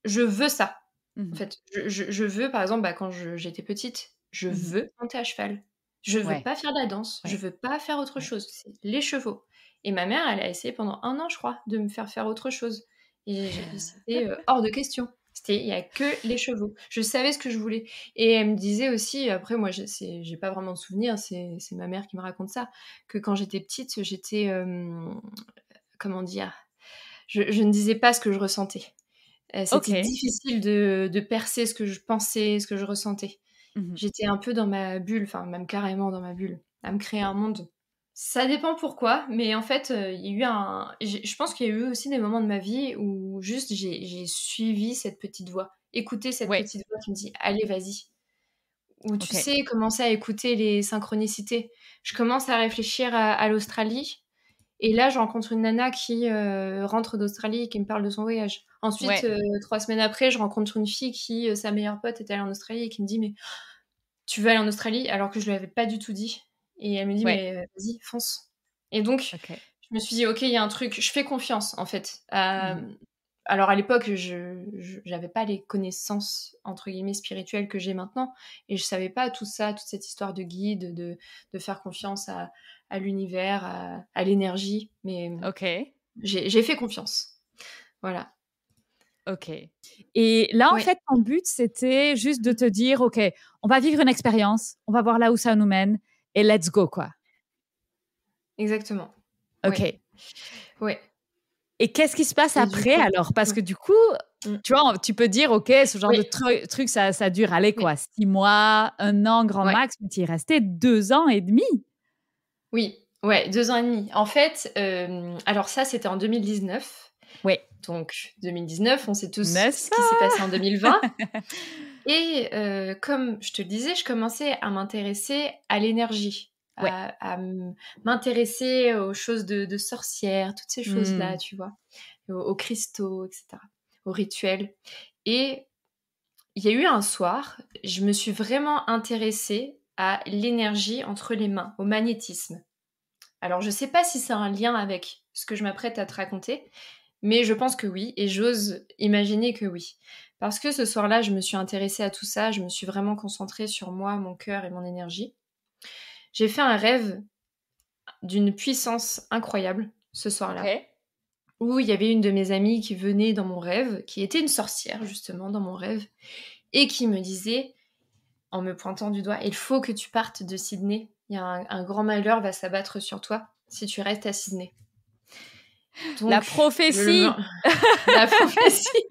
[SPEAKER 2] je veux ça.
[SPEAKER 1] Mmh
[SPEAKER 2] En
[SPEAKER 1] mh.
[SPEAKER 2] fait, je veux par exemple, bah, quand j'étais petite, je
[SPEAKER 1] Mmh mh.
[SPEAKER 2] veux monter à cheval. Je veux
[SPEAKER 1] Ouais,
[SPEAKER 2] pas faire de la danse, je
[SPEAKER 1] ouais,
[SPEAKER 2] veux pas faire autre
[SPEAKER 1] ouais.
[SPEAKER 2] chose, c'est les chevaux et ma mère, elle a essayé pendant 1 an, je crois, de me faire faire autre chose et c'était, hors de question. Il y a que les chevaux. Je savais ce que je voulais et elle me disait aussi, après moi j'ai pas vraiment de souvenirs, c'est ma mère qui me raconte ça, que quand j'étais petite, j'étais, comment dire? je ne disais pas ce que je ressentais. C'était
[SPEAKER 1] OK.
[SPEAKER 2] difficile de percer ce que je pensais, ce que je ressentais.
[SPEAKER 1] Mmh.
[SPEAKER 2] J'étais un peu dans ma bulle, enfin même carrément dans ma bulle, à me créer un monde. Ça dépend pourquoi, mais en fait, il y a eu je pense qu'il y a eu aussi des moments de ma vie où juste j'ai suivi cette petite voix, écouté cette
[SPEAKER 1] Ouais,
[SPEAKER 2] petite voix qui me dit: «Allez, vas-y». Ou tu
[SPEAKER 1] OK.
[SPEAKER 2] sais, commencer à écouter les synchronicités. Je commence à réfléchir à l'Australie et là, je rencontre une nana qui, rentre d'Australie et qui me parle de son voyage. Ensuite,
[SPEAKER 1] Ouais.
[SPEAKER 2] 3 semaines après, je rencontre une fille qui, sa meilleure pote est allée en Australie et qui me dit: «Mais tu veux aller en Australie?» alors que je lui avais pas du tout dit et elle me dit:
[SPEAKER 1] Ouais.
[SPEAKER 2] «Mais, vas-y, fonce». Et donc
[SPEAKER 1] OK.
[SPEAKER 2] je me suis dit: «OK, il y a un truc». Je fais confiance, en fait.
[SPEAKER 1] Mmh.
[SPEAKER 2] Alors à l'époque, je j'avais pas les «connaissances» entre guillemets «spirituelles» que j'ai maintenant et je savais pas tout ça, toute cette histoire de guide, de faire confiance à l'univers, à l'énergie, mais
[SPEAKER 1] OK.
[SPEAKER 2] j'ai fait confiance. Voilà.
[SPEAKER 1] OK. Et là, en
[SPEAKER 2] Oui,
[SPEAKER 1] fait, ton but, c'était juste de te dire: «OK, on va vivre une expérience, on va voir là où ça nous mène et let's go, quoi».
[SPEAKER 2] exactement. Ouais,
[SPEAKER 1] OK.
[SPEAKER 2] ouais
[SPEAKER 1] Et qu'est-ce qui se passe
[SPEAKER 2] et du
[SPEAKER 1] après
[SPEAKER 2] coup
[SPEAKER 1] alors? Parce
[SPEAKER 2] mmh,
[SPEAKER 1] que du coup,
[SPEAKER 2] mmh,
[SPEAKER 1] tu vois, tu peux dire: «OK, ce genre de
[SPEAKER 2] oui,
[SPEAKER 1] truc, ça dure, allez
[SPEAKER 2] oui,
[SPEAKER 1] quoi, 6 mois, 1 an grand
[SPEAKER 2] ouais.
[SPEAKER 1] max», mais tu y es resté 2 ans et demi.
[SPEAKER 2] Oui, ouais, 2 ans et demi. En fait, alors ça, c'était en 2019.
[SPEAKER 1] Ouais,
[SPEAKER 2] Donc 2019, on sait tous
[SPEAKER 1] n'est-ce
[SPEAKER 2] ce qui s'est passé en
[SPEAKER 1] pas?
[SPEAKER 2] 2020 et comme je te le disais, je commençais à m'intéresser à l'énergie,
[SPEAKER 1] Ouais.
[SPEAKER 2] m'intéresser aux choses de sorcières, toutes ces choses-là,
[SPEAKER 1] Mmh.
[SPEAKER 2] tu vois? Aux cristaux et cetera, aux rituels et il y a eu un soir, je me suis vraiment intéressée à l'énergie entre les mains, au magnétisme. Alors, je sais pas si c'est un lien avec ce que je m'apprête à te raconter, mais je pense que oui, et j'ose imaginer que oui. Parce que ce soir-là, je me suis intéressée à tout ça, je me suis vraiment concentrée sur moi, mon cœur et mon énergie. J'ai fait un rêve d'une puissance incroyable ce soir-là,
[SPEAKER 1] OK.
[SPEAKER 2] où il y avait une de mes amies qui venait dans mon rêve, qui était une sorcière justement dans mon rêve, et qui me disait, en me pointant du doigt: «Il faut que tu partes de Sydney. Il y a un grand malheur va s'abattre sur toi si tu restes à Sydney».
[SPEAKER 1] La
[SPEAKER 2] Donc
[SPEAKER 1] prophétie!
[SPEAKER 2] la prophétie.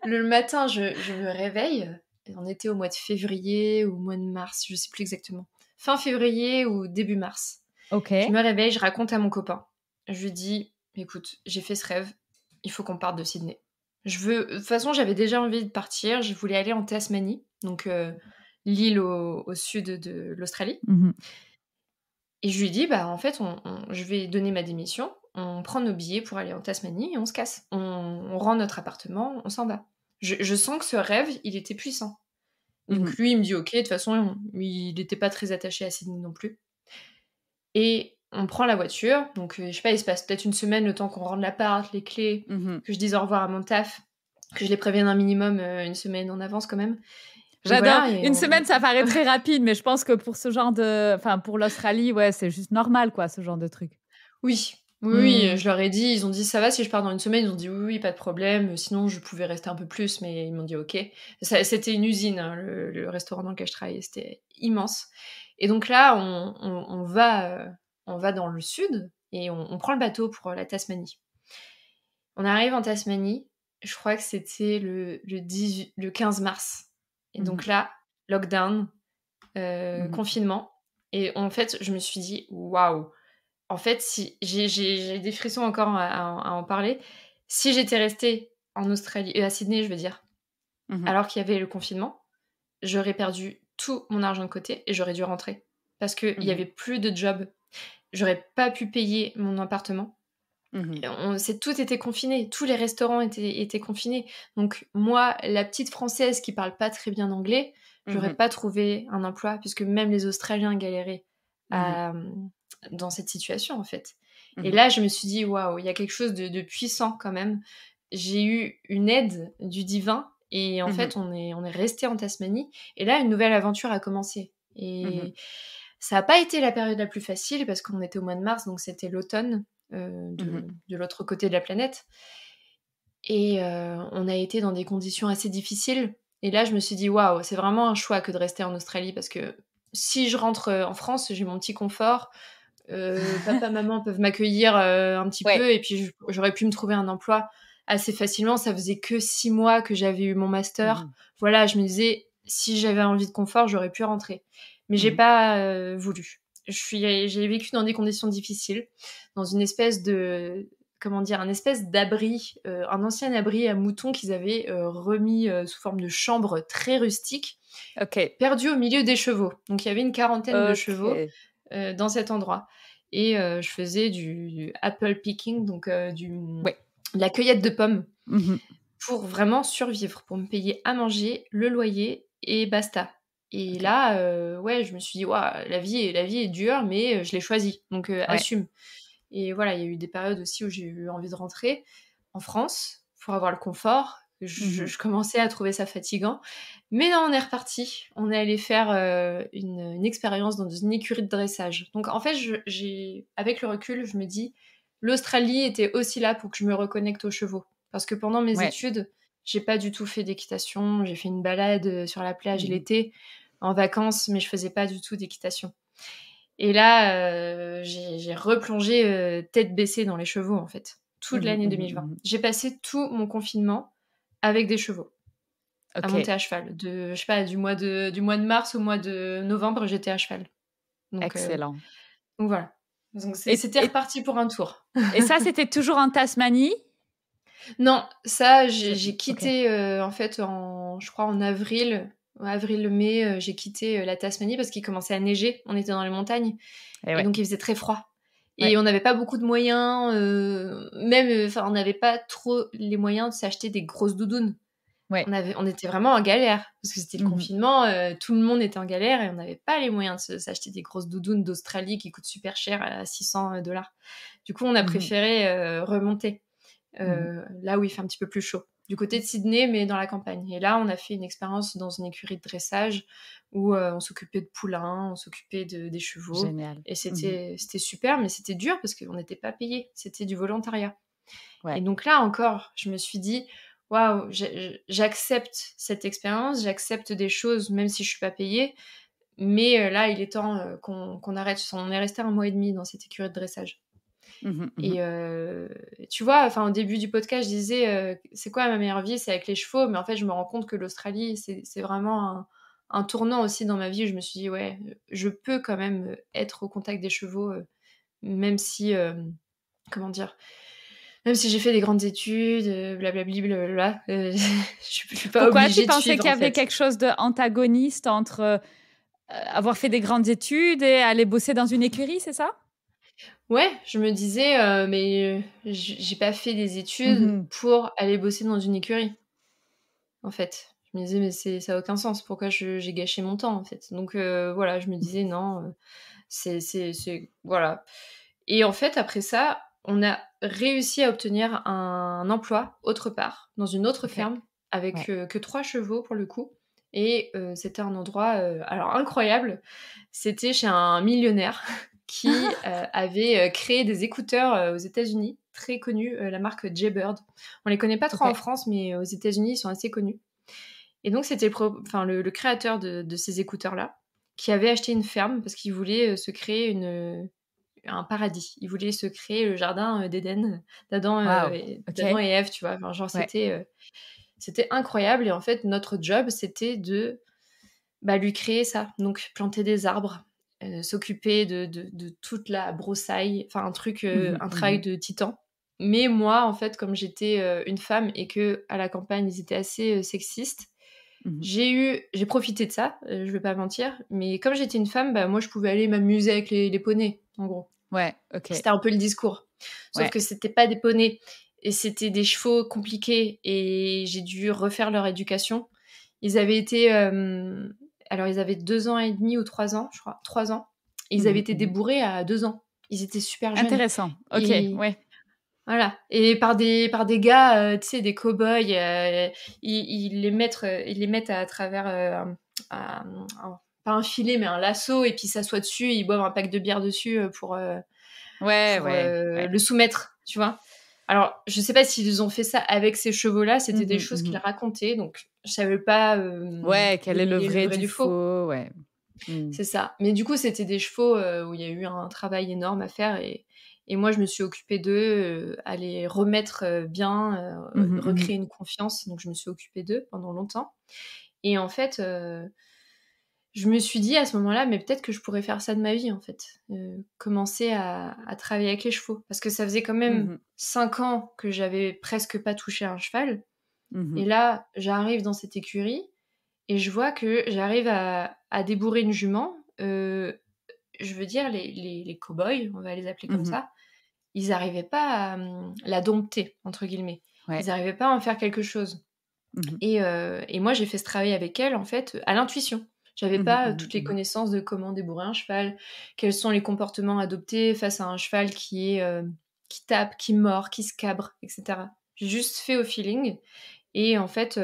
[SPEAKER 2] Le matin, je me réveille, et on était au mois de février ou au mois de mars, je sais plus exactement. Fin février ou début mars. Je
[SPEAKER 1] OK.
[SPEAKER 2] me réveille, je raconte à mon copain. Je lui dis: «Écoute, j'ai fait ce rêve, il faut qu'on parte de Sydney. De toute façon, j'avais déjà envie de partir, je voulais aller en Tasmanie, donc l'île au sud de l'Australie
[SPEAKER 1] Mmh.
[SPEAKER 2] et je lui dis: «Bah, en fait, je vais donner ma démission, on prend nos billets pour aller en Tasmanie et on se casse. On rend notre appartement, on s'en va». Je sens que ce rêve, il était puissant.
[SPEAKER 1] Mmh.
[SPEAKER 2] Donc lui, il me dit: «OK», de toute façon, il n'était pas très attaché à Sydney non plus et on prend la voiture, donc je sais pas, il se passe peut-être une semaine le temps qu'on rende l'appart, les clés,
[SPEAKER 1] Mmh.
[SPEAKER 2] que je dise au revoir à mon taf, que je les prévienne un minimum, 1 semaine en avance quand même. Donc
[SPEAKER 1] J'adore.
[SPEAKER 2] voilà et
[SPEAKER 1] Une
[SPEAKER 2] on
[SPEAKER 1] semaine, ça paraît très rapide, mais je pense que pour ce genre de enfin, pour l'Australie, ouais, c'est juste normal, quoi, ce genre de truc.
[SPEAKER 2] oui, oui, oui,
[SPEAKER 1] Mmh.
[SPEAKER 2] je leur ai dit, ils ont dit: «Ça va si je pars dans 1 semaine?» Ils ont dit: «Oui, oui, pas de problème», sinon je pouvais rester un peu plus, mais ils m'ont dit: «OK». C'était une usine, hein, le restaurant dans lequel je travaillais, c'était immense et donc là, on va dans le sud et on prend le bateau pour, la Tasmanie. On arrive en Tasmanie, je crois que c'était le 15 mars et
[SPEAKER 1] Mmh mh.
[SPEAKER 2] donc là, lockdown,
[SPEAKER 1] Mmh.
[SPEAKER 2] confinement et en fait, je me suis dit: «Waouh!» En fait, si j'ai des frissons encore à en parler. Si j'étais restée en Australie à Sydney, je veux dire,
[SPEAKER 1] Mmh.
[SPEAKER 2] alors qu'il y avait le confinement, j'aurais perdu tout mon argent de côté et j'aurais dû rentrer. Parce qu'il y
[SPEAKER 1] Mmh.
[SPEAKER 2] avait plus de job. J'aurais pas pu payer mon appartement.
[SPEAKER 1] Mmh.
[SPEAKER 2] Et tout était confiné, tous les restaurants étaient confinés. Donc moi, la petite Française qui parle pas très bien anglais, j'aurais
[SPEAKER 1] Mmh.
[SPEAKER 2] pas trouvé un emploi puisque même les Australiens galéraient
[SPEAKER 1] Mmh.
[SPEAKER 2] à, dans cette situation, en fait. Et
[SPEAKER 1] Mmh.
[SPEAKER 2] là, je me suis dit: «Waouh, il y a quelque chose de puissant quand même». J'ai eu une aide du divin et en
[SPEAKER 1] Mmh.
[SPEAKER 2] fait, on est restés en Tasmanie et là, une nouvelle aventure a commencé
[SPEAKER 1] Mmh.
[SPEAKER 2] et ça a pas été la période la plus facile parce qu'on était au mois de mars, donc c'était l'automne,
[SPEAKER 1] Mmh.
[SPEAKER 2] de l'autre côté de la planète et on a été dans des conditions assez difficiles et là, je me suis dit: «Waouh, c'est vraiment un choix que de rester en Australie» parce que si je rentre, en France, j'ai mon petit confort, Papa, maman peuvent m'accueillir un petit peu et puis j'aurais pu me trouver un emploi assez facilement. Ça faisait que 6 mois que j'avais eu mon master. Voilà, je me disais, si j'avais envie de confort, j'aurais pu rentrer. Mais j'ai pas voulu. J'ai vécu dans des conditions difficiles, dans une espèce de... Comment dire, un espèce d'abri, un ancien abri à moutons qu'ils avaient remis sous forme de chambre très rustique, perdu au milieu des chevaux. Donc il y avait une quarantaine de chevaux dans cet endroit. Et je faisais du apple picking, donc de la cueillette de pommes, pour vraiment survivre, pour me payer à manger, le loyer et basta. Et là, je me suis dit, la vie est dure, mais je l'ai choisie, donc assume. Et voilà, il y a eu des périodes aussi où j'ai eu envie de rentrer en France pour avoir le confort. Je commençais à trouver ça fatigant. Mais non, on est reparti. On est allé faire une expérience dans une écurie de dressage. Donc en fait, avec le recul, je me dis, l'Australie était aussi là pour que je me reconnecte aux chevaux. Parce que pendant mes études, j'ai pas du tout fait d'équitation. J'ai fait une balade sur la plage l'été, en vacances, mais je faisais pas du tout d'équitation. Et là, j'ai replongé tête baissée dans les chevaux, en fait, toute l'année 2020. J'ai passé tout mon confinement avec des chevaux, à monter à cheval. Je sais pas, du mois de mars au mois de novembre, j'étais à cheval. Donc,
[SPEAKER 1] excellent.
[SPEAKER 2] Donc voilà. Donc c'était reparti pour un tour.
[SPEAKER 1] Et ça, c'était toujours en Tasmanie?
[SPEAKER 2] Non, ça, j'ai quitté, en fait, je crois en avril-mai, j'ai quitté la Tasmanie parce qu'il commençait à neiger. On était dans les montagnes. Et donc, il faisait très froid. Et on n'avait pas beaucoup de moyens, on n'avait pas trop les moyens de s'acheter des grosses doudounes. On était vraiment en galère, parce que c'était le confinement, tout le monde était en galère et on n'avait pas les moyens de s'acheter des grosses doudounes d'Australie qui coûtent super cher, à $600. Du coup, on a préféré remonter, là où il fait un petit peu plus chaud, du côté de Sydney, mais dans la campagne. Et là, on a fait une expérience dans une écurie de dressage où on s'occupait de poulains, on s'occupait des chevaux.
[SPEAKER 1] Génial.
[SPEAKER 2] Et c'était super, mais c'était dur parce qu'on n'était pas payé. C'était du volontariat. Et donc là encore, je me suis dit, waouh, j'accepte cette expérience, j'accepte des choses, même si je suis pas payée. Mais là, il est temps qu'on arrête. On est resté 1 mois et demi dans cette écurie de dressage. Et tu vois, au début du podcast, je disais c'est quoi ma meilleure vie, c'est avec les chevaux, mais en fait je me rends compte que l'Australie c'est vraiment un tournant aussi dans ma vie où je me suis dit je peux quand même être au contact des chevaux, même si comment dire, même si j'ai fait des grandes études, blablabli blablabla, je suis pas
[SPEAKER 1] Pourquoi
[SPEAKER 2] obligée
[SPEAKER 1] tu
[SPEAKER 2] de
[SPEAKER 1] pensais
[SPEAKER 2] suivre
[SPEAKER 1] qu'il y
[SPEAKER 2] en
[SPEAKER 1] avait
[SPEAKER 2] fait.
[SPEAKER 1] quelque chose d'antagoniste entre avoir fait des grandes études et aller bosser dans une écurie, c'est ça?
[SPEAKER 2] Ouais, je me disais mais j'ai pas fait des études pour aller bosser dans une écurie, en fait. Je me disais mais ça a aucun sens. Pourquoi j'ai gâché mon temps, en fait? Donc voilà, je me disais non, c'est voilà. Et en fait, après ça, on a réussi à obtenir un emploi autre part, dans une autre ferme, avec que 3 chevaux pour le coup. Et c'était un endroit alors incroyable. C'était chez un millionnaire qui avait créé des écouteurs aux États-Unis, très connus, la marque Jaybird. On les connaît pas trop en France, mais aux États-Unis, ils sont assez connus. Et donc, c'était le créateur de ces écouteurs-là, qui avait acheté une ferme parce qu'il voulait se créer un paradis. Il voulait se créer le jardin d'Éden, d'Adam et Ève, tu vois. Enfin, genre, c'était incroyable. Et en fait, notre job, c'était de lui créer ça. Donc, planter des arbres, s'occuper de toute la broussaille. Enfin, un travail de titan. Mais moi, en fait, comme j'étais une femme et que à la campagne, ils étaient assez sexistes, j'ai profité de ça, je vais pas mentir. Mais comme j'étais une femme, moi, je pouvais aller m'amuser avec les poneys, en gros. C'était un peu le discours. Sauf que c'était pas des poneys. Et c'était des chevaux compliqués. Et j'ai dû refaire leur éducation. Ils avaient été... alors, ils avaient 2 ans et demi ou 3 ans, je crois. 3 ans. Et ils avaient été débourrés à 2 ans. Ils étaient super jeunes.
[SPEAKER 1] Intéressant.
[SPEAKER 2] Voilà. Et par des gars, tu sais, des cow-boys, ils les mettent à travers pas un filet, mais un lasso, et puis ils s'assoient dessus, ils boivent un pack de bière dessus pour le soumettre, tu vois. Alors, je sais pas s'ils ont fait ça avec ces chevaux-là, c'était des choses qu'ils racontaient, donc je savais pas
[SPEAKER 1] quel est le vrai du faux.
[SPEAKER 3] Mmh.
[SPEAKER 2] C'est ça. Mais du coup, c'était des chevaux, où il y a eu un travail énorme à faire et moi, je me suis occupée d'eux, à les remettre, bien,
[SPEAKER 3] Mmh mh, mmh.
[SPEAKER 2] recréer une confiance. Donc je me suis occupée d'eux pendant longtemps et en fait, je me suis dit à ce moment-là: «Mais peut-être que je pourrais faire ça de ma vie, en fait». Commencer à travailler avec les chevaux. Parce que ça faisait quand même
[SPEAKER 3] Mmh.
[SPEAKER 2] 5 ans que j'avais presque pas touché un cheval et
[SPEAKER 3] Mmh.
[SPEAKER 2] là, j'arrive dans cette écurie et je vois que j'arrive à débourrer une jument. Je veux dire les cow-boys, on va les appeler comme
[SPEAKER 3] Mmh.
[SPEAKER 2] ça, ils arrivaient pas à, «la dompter» entre guillemets. Ils
[SPEAKER 3] Ouais.
[SPEAKER 2] arrivaient pas à en faire quelque chose.
[SPEAKER 3] Mmh.
[SPEAKER 2] Et moi, j'ai fait ce travail avec elle, en fait, à l'intuition. J'avais
[SPEAKER 3] Mmh mh,
[SPEAKER 2] pas,
[SPEAKER 3] mmh
[SPEAKER 2] toutes les
[SPEAKER 3] mh.
[SPEAKER 2] connaissances de comment débourrer un cheval, quels sont les comportements adoptés face à un cheval qui tape, qui mord, qui se cabre, et cetera. J'ai juste fait au feeling et en fait,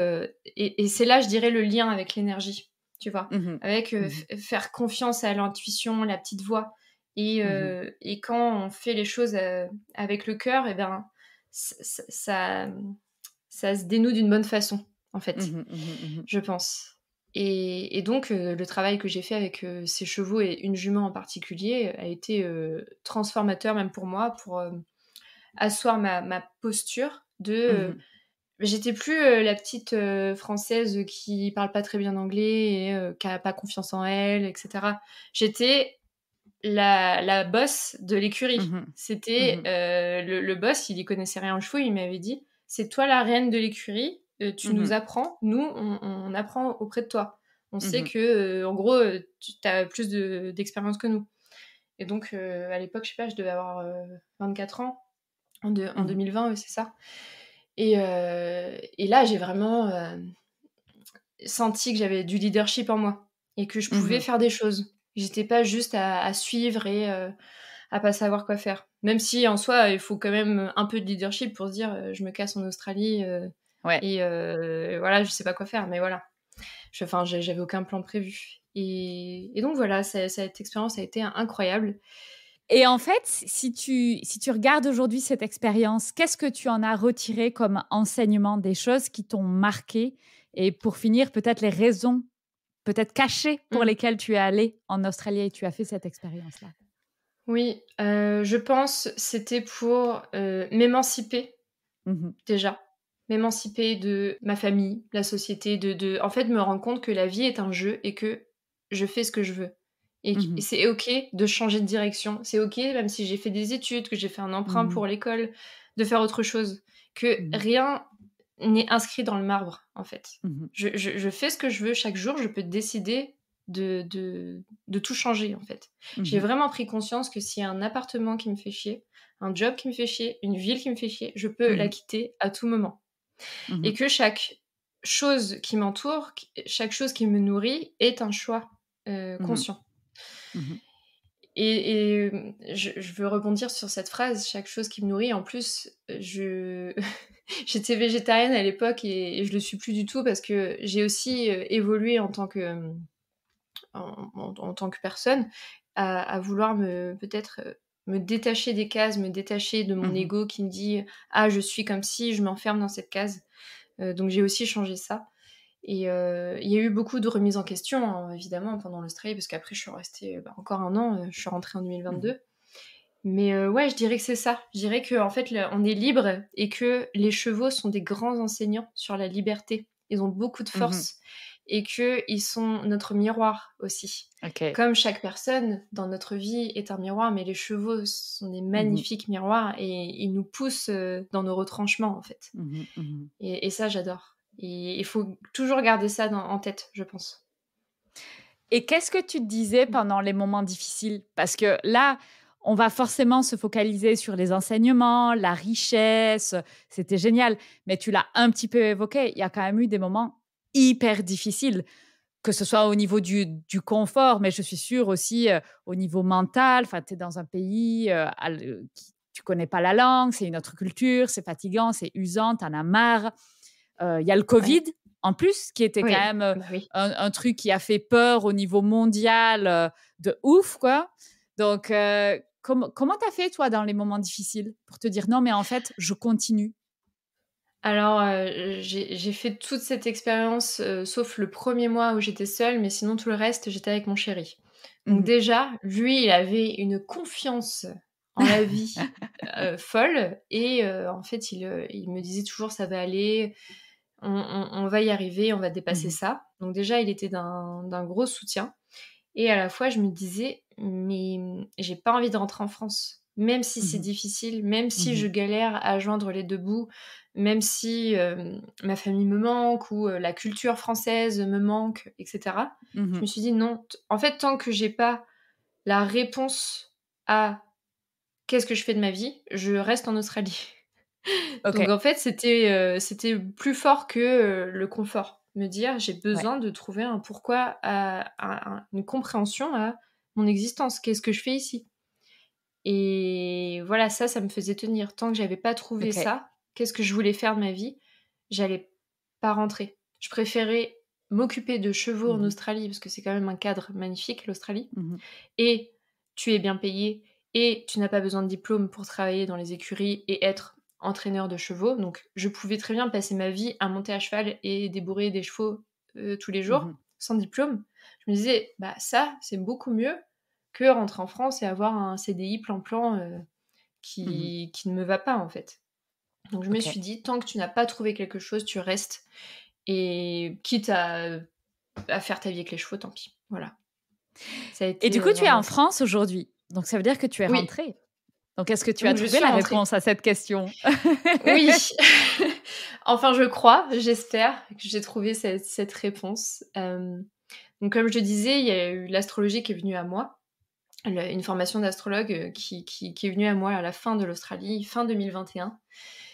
[SPEAKER 2] et c'est là, je dirais, le lien avec l'énergie, tu vois?
[SPEAKER 3] Mmh.
[SPEAKER 2] Avec,
[SPEAKER 3] Mmh.
[SPEAKER 2] faire confiance à l'intuition, la petite voix
[SPEAKER 3] Mmh.
[SPEAKER 2] et quand on fait les choses, avec le cœur et ben, ç ç ça, ça se dénoue d'une bonne façon, en
[SPEAKER 3] Mmh
[SPEAKER 2] fait,
[SPEAKER 3] mh, mmh mh.
[SPEAKER 2] je pense. Et donc le travail que j'ai fait avec, ces chevaux et une jument en particulier a été, transformateur même pour moi, pour, asseoir ma posture de,
[SPEAKER 3] Mmh.
[SPEAKER 2] j'étais plus, la petite, française qui parle pas très bien anglais et qui a pas confiance en elle et cetera. J'étais la boss de l'écurie.
[SPEAKER 3] Mmh.
[SPEAKER 2] C'était,
[SPEAKER 3] Mmh.
[SPEAKER 2] le boss, il y connaissait rien en chevaux, il m'avait dit: «C'est toi la reine de l'écurie, tu nous
[SPEAKER 3] Mmh.
[SPEAKER 2] apprends, nous on apprend auprès de toi. On sait
[SPEAKER 3] Mmh.
[SPEAKER 2] que, en gros, tu as plus d'expérience que nous». Et donc à l'époque, je sais pas, je devais avoir, 24 ans, en
[SPEAKER 3] Mmh.
[SPEAKER 2] 2020, ouais, c'est ça. Et là, j'ai vraiment, senti que j'avais du leadership en moi et que je pouvais
[SPEAKER 3] Mmh.
[SPEAKER 2] faire des choses. J'étais pas juste à suivre et à pas savoir quoi faire. Même si en soi, il faut quand même un peu de leadership pour se dire, «Je me casse en Australie,
[SPEAKER 3] Ouais.
[SPEAKER 2] et voilà, je sais pas quoi faire», mais voilà. Enfin, j'avais aucun plan prévu et donc voilà, cette expérience a été incroyable.
[SPEAKER 3] Et en fait, si tu regardes aujourd'hui cette expérience, qu'est-ce que tu en as retiré comme enseignement, des choses qui t'ont marqué? Et pour finir, peut-être les raisons, peut-être cachées, pour
[SPEAKER 2] Mmh.
[SPEAKER 3] lesquelles tu es allée en Australie et tu as fait cette expérience-là?
[SPEAKER 2] Oui, je pense c'était pour, m'émanciper
[SPEAKER 3] Mmh.
[SPEAKER 2] déjà. M'émanciper de ma famille, la société, en fait, me rendre compte que la vie est un jeu et que je fais ce que je veux et
[SPEAKER 3] Mmh.
[SPEAKER 2] c'est OK de changer de direction. C'est OK, même si j'ai fait des études, que j'ai fait un emprunt
[SPEAKER 3] Mmh.
[SPEAKER 2] pour l'école, de faire autre chose. Que
[SPEAKER 3] Mmh.
[SPEAKER 2] rien n'est inscrit dans le marbre, en fait.
[SPEAKER 3] Mmh.
[SPEAKER 2] Je fais ce que je veux chaque jour, je peux décider de tout changer, en fait. J'ai
[SPEAKER 3] Mmh.
[SPEAKER 2] vraiment pris conscience que s'il y a un appartement qui me fait chier, un job qui me fait chier, une ville qui me fait chier, je peux la
[SPEAKER 3] Mmh.
[SPEAKER 2] quitter à tout moment et
[SPEAKER 3] Mmh.
[SPEAKER 2] que chaque chose qui m'entoure, chaque chose qui me nourrit est un choix,
[SPEAKER 3] Mmh.
[SPEAKER 2] conscient.
[SPEAKER 3] Mmh.
[SPEAKER 2] Je veux rebondir sur cette phrase: «Chaque chose qui me nourrit». En plus, je j'étais végétarienne à l'époque et je le suis plus du tout parce que j'ai aussi, évolué en tant que, en tant que personne à vouloir peut-être, me détacher des cases, me détacher de mon
[SPEAKER 3] Mmh.
[SPEAKER 2] ego qui me dit: «Ah, je suis comme si je m'enferme dans cette case». Donc j'ai aussi changé ça et il y a eu beaucoup de remises en question, hein, évidemment pendant l'Australie parce qu'après je suis restée, encore 1 an, je suis rentrée en
[SPEAKER 3] Mmh.
[SPEAKER 2] 2022. Mais ouais, je dirais que c'est ça. Je dirais qu'en fait, le on est libre et que les chevaux sont des grands enseignants sur la liberté. Ils ont beaucoup de
[SPEAKER 3] Mmh.
[SPEAKER 2] force et qu'ils sont notre miroir aussi.
[SPEAKER 3] OK.
[SPEAKER 2] Comme chaque personne dans notre vie est un miroir, mais les chevaux sont des
[SPEAKER 3] Mmh.
[SPEAKER 2] magnifiques miroirs et ils nous poussent, dans nos retranchements, en fait.
[SPEAKER 3] Mmh. Mmh.
[SPEAKER 2] Et ça, j'adore. Et il faut toujours garder ça en tête, je pense.
[SPEAKER 3] Et qu'est-ce que tu te disais
[SPEAKER 2] Mmh.
[SPEAKER 3] pendant les moments difficiles? Parce que là, on va forcément se focaliser sur les enseignements, la richesse, c'était génial. Mais tu l'as un petit peu évoqué, il y a quand même eu des moments hyper difficiles, que ce soit au niveau du confort, mais je suis sûre aussi, au niveau mental. Enfin, tu es dans un pays, qui tu connais pas la langue, c'est une autre culture, c'est fatigant, c'est usant, tu en as marre. Il y a le
[SPEAKER 2] Ouais.
[SPEAKER 3] Covid, en plus, qui était quand
[SPEAKER 2] Oui,
[SPEAKER 3] même,
[SPEAKER 2] bah oui.
[SPEAKER 3] un truc qui a fait peur au niveau mondial, de ouf, quoi. Donc, comment tu as fait, toi, dans les moments difficiles pour te dire: «Non, mais en fait, je continue»?
[SPEAKER 2] Alors, j'ai fait toute cette expérience, sauf le premier mois où j'étais seule, mais sinon tout le reste, j'étais avec mon chéri. Donc
[SPEAKER 3] Mmh.
[SPEAKER 2] déjà, lui, il avait une confiance en la vie, folle et en fait, il me disait toujours: «Ça va aller, on va y arriver, on va dépasser
[SPEAKER 3] Mmh.
[SPEAKER 2] ça». Donc déjà, il était d'un gros soutien et à la fois, je me disais: «Mais j'ai pas envie de rentrer en France». Même si c'est
[SPEAKER 3] Mmh.
[SPEAKER 2] difficile, même si je
[SPEAKER 3] Mmh.
[SPEAKER 2] galère à joindre les 2 bouts, même si, ma famille me manque ou, la culture française me manque et cetera. Je
[SPEAKER 3] Mmh.
[SPEAKER 2] me suis dit: «Non, en fait, tant que j'ai pas la réponse à qu'est-ce que je fais de ma vie, je reste en Australie». Donc
[SPEAKER 3] OK,
[SPEAKER 2] en fait, c'était plus fort que, le confort. Me dire: «J'ai
[SPEAKER 3] ouais.
[SPEAKER 2] besoin de trouver un pourquoi à une compréhension à mon existence. Qu'est-ce que je fais ici?» Et voilà, ça me faisait tenir. Tant que j'avais pas trouvé
[SPEAKER 3] OK.
[SPEAKER 2] ça, qu'est-ce que je voulais faire de ma vie, j'allais pas rentrer. Je préférais m'occuper de chevaux en
[SPEAKER 3] Mmh.
[SPEAKER 2] Australie, parce que c'est quand même un cadre magnifique, l'Australie,
[SPEAKER 3] Mmh.
[SPEAKER 2] et tu es bien payé et tu n'as pas besoin de diplôme pour travailler dans les écuries et être entraîneur de chevaux. Donc je pouvais très bien passer ma vie à monter à cheval et débourrer des chevaux, tous les jours,
[SPEAKER 3] Mmh.
[SPEAKER 2] sans diplôme. Je me disais: «Bah ça, c'est beaucoup mieux que rentrer en France et avoir un CDI plan-plan,
[SPEAKER 3] Mmh.
[SPEAKER 2] qui ne me va pas, en fait». Donc je me
[SPEAKER 3] OK.
[SPEAKER 2] suis dit: «Tant que tu n'as pas trouvé quelque chose, tu restes et quitte à faire ta vie avec les chevaux, tant pis». Voilà. Ça a
[SPEAKER 3] Et du
[SPEAKER 2] été,
[SPEAKER 3] coup, tu es en
[SPEAKER 2] vraiment ça.
[SPEAKER 3] France aujourd'hui, donc ça veut dire que tu es
[SPEAKER 2] Oui,
[SPEAKER 3] rentrée. Donc est-ce que tu as
[SPEAKER 2] donc je
[SPEAKER 3] trouvé
[SPEAKER 2] suis
[SPEAKER 3] la
[SPEAKER 2] rentrée.
[SPEAKER 3] réponse à cette question?
[SPEAKER 2] Oui! Enfin, je crois, j'espère que j'ai trouvé cette réponse. Donc comme je le disais, il y a eu l'astrologie qui est venue à moi, une formation d'astrologue, qui est venue à moi à la fin de l'Australie, fin 2021.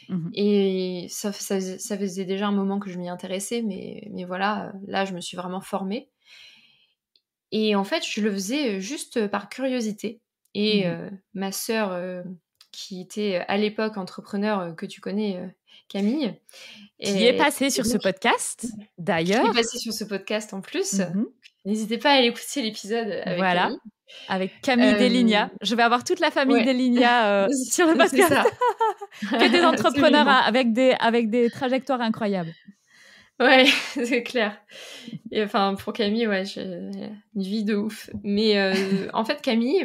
[SPEAKER 3] Mmh.
[SPEAKER 2] Et ça faisait déjà un moment que je m'y intéressais, mais voilà, là, je me suis vraiment formée et en fait, je le faisais, juste, par curiosité et
[SPEAKER 3] Mmh.
[SPEAKER 2] ma sœur, qui était, à l'époque entrepreneur, que tu connais, Camille
[SPEAKER 3] Qui est
[SPEAKER 2] et
[SPEAKER 3] passée sur ce
[SPEAKER 2] donc
[SPEAKER 3] podcast,
[SPEAKER 2] qui est
[SPEAKER 3] d'ailleurs.
[SPEAKER 2] passée sur ce podcast en plus.
[SPEAKER 3] Mmh.
[SPEAKER 2] N'hésitez pas à aller écouter l'épisode, avec
[SPEAKER 3] Voilà,
[SPEAKER 2] Camille.
[SPEAKER 3] avec Camille
[SPEAKER 2] Hem,
[SPEAKER 3] Desligna. Je vais avoir toute la famille
[SPEAKER 2] ouais,
[SPEAKER 3] Desligna, sur le
[SPEAKER 2] c'est
[SPEAKER 3] podcast.
[SPEAKER 2] ça,
[SPEAKER 3] Que des entrepreneurs
[SPEAKER 2] absolument.
[SPEAKER 3] avec des trajectoires incroyables.
[SPEAKER 2] Ouais, c'est clair. Et enfin, pour Camille, ouais, j'ai une vie de ouf. Mais en fait, Camille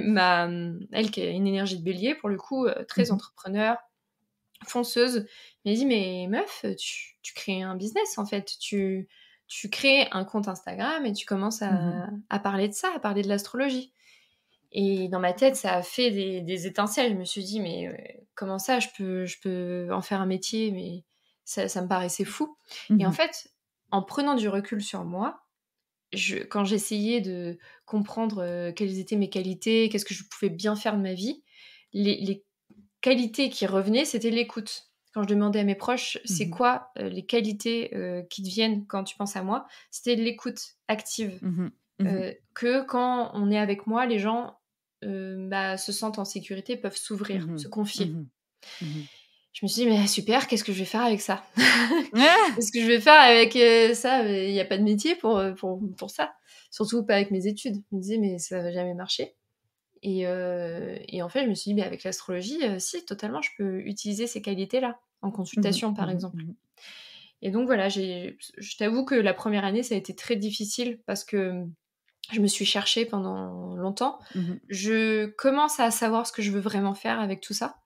[SPEAKER 2] elle qui a une énergie de bélier, pour le coup, très
[SPEAKER 3] Mmh.
[SPEAKER 2] entrepreneur, fonceuse, m'a dit: «Mais meuf, tu crées un business, en fait. Tu crées un compte Instagram et tu commences
[SPEAKER 3] Mmh.
[SPEAKER 2] à parler de ça, à parler de l'astrologie». Et dans ma tête, ça a fait des étincelles. Je me suis dit: «Mais comment ça, je peux en faire un métier?» Mais ça me paraissait fou. Et en
[SPEAKER 3] Mmh.
[SPEAKER 2] fait, en prenant du recul sur moi, quand j'essayais de comprendre, quelles étaient mes qualités, qu'est-ce que je pouvais bien faire de ma vie, les qualités qui revenaient, c'était l'écoute. Quand je demandais à mes proches: «C'est
[SPEAKER 3] Mmh.
[SPEAKER 2] quoi, les qualités, qui te viennent quand tu penses à moi?» C'était l'écoute active,
[SPEAKER 3] Mmh. Mmh.
[SPEAKER 2] que quand on est avec moi, les gens, bah, se sentent en sécurité, peuvent s'ouvrir,
[SPEAKER 3] Mmh.
[SPEAKER 2] se confier.
[SPEAKER 3] Mmh. Mmh.
[SPEAKER 2] Je me suis dit: «Mais super, qu'est-ce que je vais faire avec ça?»
[SPEAKER 3] Ah!
[SPEAKER 2] Qu'est-ce que je vais faire avec, ça? Il y a pas de métier pour ça. Surtout pas avec mes études. Je me disais: «Mais ça va jamais marcher» et en fait, je me suis dit: «Mais avec l'astrologie, si, totalement, je peux utiliser ces qualités-là, en
[SPEAKER 3] Mmh.
[SPEAKER 2] consultation, par
[SPEAKER 3] Mmh.
[SPEAKER 2] exemple».
[SPEAKER 3] Mmh.
[SPEAKER 2] Et donc voilà, je t'avoue que la première année, ça a été très difficile parce que, je me suis cherchée pendant longtemps.
[SPEAKER 3] Mmh.
[SPEAKER 2] Je commence à savoir ce que je veux vraiment faire avec tout ça.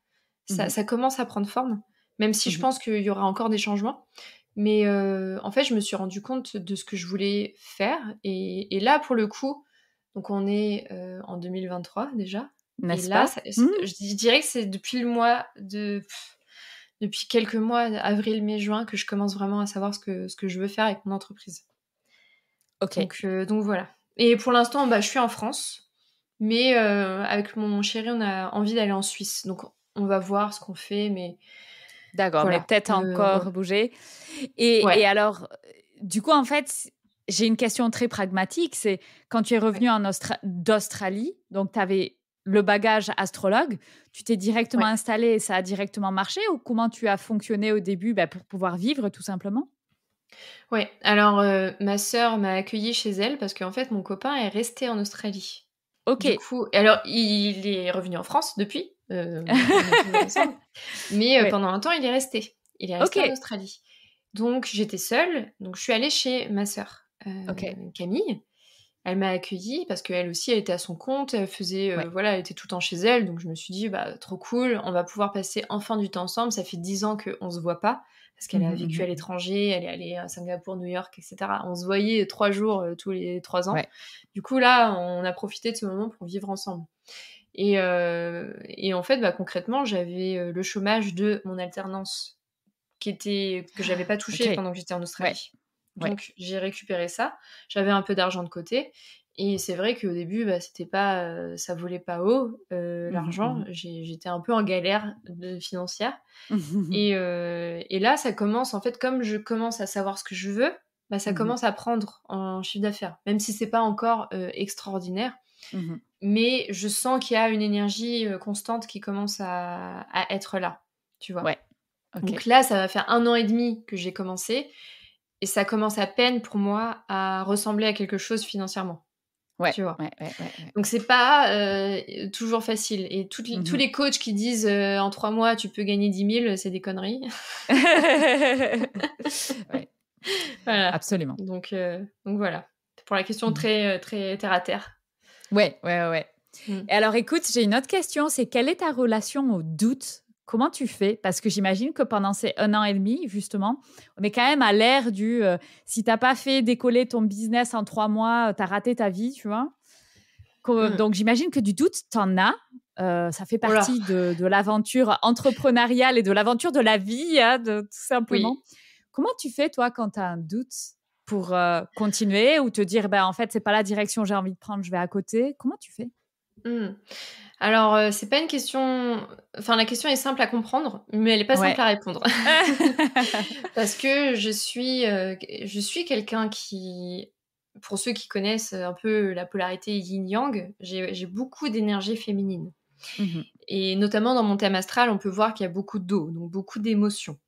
[SPEAKER 2] Ça
[SPEAKER 3] Mmh.
[SPEAKER 2] ça commence à prendre forme, même si je
[SPEAKER 3] Mmh.
[SPEAKER 2] pense qu'il y aura encore des changements. Mais en fait, je me suis rendu compte de ce que je voulais faire et là, pour le coup, donc on est, en 2023 déjà et
[SPEAKER 3] N'est-ce
[SPEAKER 2] là,
[SPEAKER 3] pas?
[SPEAKER 2] ça
[SPEAKER 3] Mmh.
[SPEAKER 2] je dirais que c'est depuis le mois de depuis quelques mois, avril, mai, juin, que je commence vraiment à savoir ce que je veux faire avec mon entreprise.
[SPEAKER 3] OK.
[SPEAKER 2] Donc voilà. Et pour l'instant, bah, je suis en France, mais avec mon chéri, on a envie d'aller en Suisse. Donc on va voir ce qu'on fait, mais
[SPEAKER 3] D'accord, mais
[SPEAKER 2] voilà,
[SPEAKER 3] peut-être
[SPEAKER 2] voilà.
[SPEAKER 3] encore bouger. Et
[SPEAKER 2] Ouais,
[SPEAKER 3] alors, du coup, en fait, j'ai une question très pragmatique, c'est quand tu es
[SPEAKER 2] ouais,
[SPEAKER 3] revenue d'Australie, donc tu avais le bagage astrologue, tu t'es directement
[SPEAKER 2] ouais.
[SPEAKER 3] installée et ça a directement marché ou comment tu as fonctionné au début, bah, pour pouvoir vivre tout simplement?
[SPEAKER 2] Ouais, alors, ma sœur m'a accueillie chez elle parce qu'en fait, mon copain est resté en Australie. Du
[SPEAKER 3] OK.
[SPEAKER 2] coup, et alors il est revenu en France depuis, on est toujours ensemble, mais
[SPEAKER 3] Ouais.
[SPEAKER 2] pendant un temps, il est resté Il est resté en
[SPEAKER 3] OK.
[SPEAKER 2] Australie. Donc j'étais seule, donc je suis allée chez ma sœur,
[SPEAKER 3] OK.
[SPEAKER 2] Camille. Elle m'a accueillie parce qu'elle aussi, elle était à son compte, elle faisait,
[SPEAKER 3] Ouais.
[SPEAKER 2] voilà, elle était tout le temps chez elle, donc je me suis dit: «Bah, trop cool, on va pouvoir passer enfin du temps ensemble». Ça fait 10 ans qu'on se voit pas, parce qu'elle a
[SPEAKER 3] Mmh
[SPEAKER 2] vécu
[SPEAKER 3] mh.
[SPEAKER 2] à l'étranger, elle est allée à Singapour, New York et cetera. On se voyait 3 jours, tous les 3 ans.
[SPEAKER 3] Ouais.
[SPEAKER 2] Du coup, là, on a profité de ce moment pour vivre ensemble et en fait, bah, concrètement, j'avais, le chômage de mon alternance que j'avais pas touché
[SPEAKER 3] OK.
[SPEAKER 2] pendant que j'étais en
[SPEAKER 3] Ouais.
[SPEAKER 2] Australie.
[SPEAKER 3] Ouais.
[SPEAKER 2] Donc j'ai récupéré ça. J'avais un peu d'argent de côté et c'est vrai qu'au début, bah, c'était pas, ça volait pas haut,
[SPEAKER 3] Mmh
[SPEAKER 2] l'argent.
[SPEAKER 3] mh.
[SPEAKER 2] J'étais un peu en galère financière
[SPEAKER 3] Mmh.
[SPEAKER 2] et là, ça commence en fait, comme je commence à savoir ce que je veux, bah, ça
[SPEAKER 3] Mmh.
[SPEAKER 2] commence à prendre en chiffre d'affaires. Même si c'est pas encore, extraordinaire,
[SPEAKER 3] Mmh.
[SPEAKER 2] mais je sens qu'il y a une énergie, constante qui commence à être là, tu vois?
[SPEAKER 3] Ouais. OK.
[SPEAKER 2] Donc là, ça va faire 1 an et demi que j'ai commencé et ça commence à peine pour moi à ressembler à quelque chose financièrement,
[SPEAKER 3] Ouais.
[SPEAKER 2] tu vois?
[SPEAKER 3] Ouais, ouais, ouais, ouais.
[SPEAKER 2] Donc c'est pas, toujours facile et tous
[SPEAKER 3] Mmh.
[SPEAKER 2] les coachs qui disent, «En 3 mois, tu peux gagner 10 000», c'est des conneries.
[SPEAKER 3] Ouais,
[SPEAKER 2] Voilà.
[SPEAKER 3] absolument.
[SPEAKER 2] Donc voilà. Pour la question
[SPEAKER 3] Mmh.
[SPEAKER 2] très terre à terre.
[SPEAKER 3] Ouais, ouais, ouais, ouais.
[SPEAKER 2] Mmh.
[SPEAKER 3] Et alors écoute, j'ai une autre question, c'est quelle est ta relation au doute? Comment tu fais? Parce que j'imagine que pendant ces 1 an et demi, justement, on est quand même à l'ère du, si tu as pas fait décoller ton business en 3 mois, tu as raté ta vie, tu vois?
[SPEAKER 2] Mmh.
[SPEAKER 3] Donc j'imagine que du doute, tu en as. Ça fait
[SPEAKER 2] Oh là!
[SPEAKER 3] partie de l'aventure entrepreneuriale et de l'aventure de la vie, hein, de tout simplement.
[SPEAKER 2] Oui.
[SPEAKER 3] Comment tu fais, toi, quand tu as un doute pour, continuer ou te dire: «Ben, en fait, c'est pas la direction que j'ai envie de prendre, je vais à côté»? Comment tu fais?
[SPEAKER 2] Mmh. Alors, c'est pas une question, enfin, la question est simple à comprendre, mais elle est pas simple
[SPEAKER 3] Ouais.
[SPEAKER 2] à répondre. Parce que je suis quelqu'un qui, pour ceux qui connaissent un peu la polarité yin-yang, j'ai beaucoup d'énergie féminine
[SPEAKER 3] Mmh.
[SPEAKER 2] et notamment dans mon thème astral, on peut voir qu'il y a beaucoup d'eau, donc beaucoup d'émotions.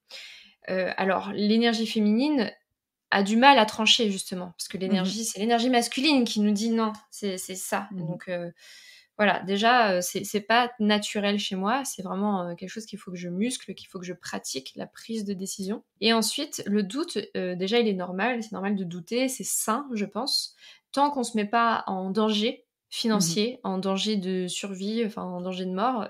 [SPEAKER 2] Alors l'énergie féminine a du mal à trancher justement, parce que
[SPEAKER 3] Mmh mh.
[SPEAKER 2] c'est l'énergie masculine qui nous dit: «Non, c'est ça».
[SPEAKER 3] Mmh.
[SPEAKER 2] Donc voilà, déjà, c'est pas naturel chez moi, c'est vraiment, quelque chose qu'il faut que je muscle, qu'il faut que je pratique, la prise de décision et ensuite le doute, déjà il est normal, c'est normal de douter, c'est sain, je pense, tant qu'on se met pas en danger
[SPEAKER 3] Mmh.
[SPEAKER 2] financier, en danger de survie, enfin en danger de mort,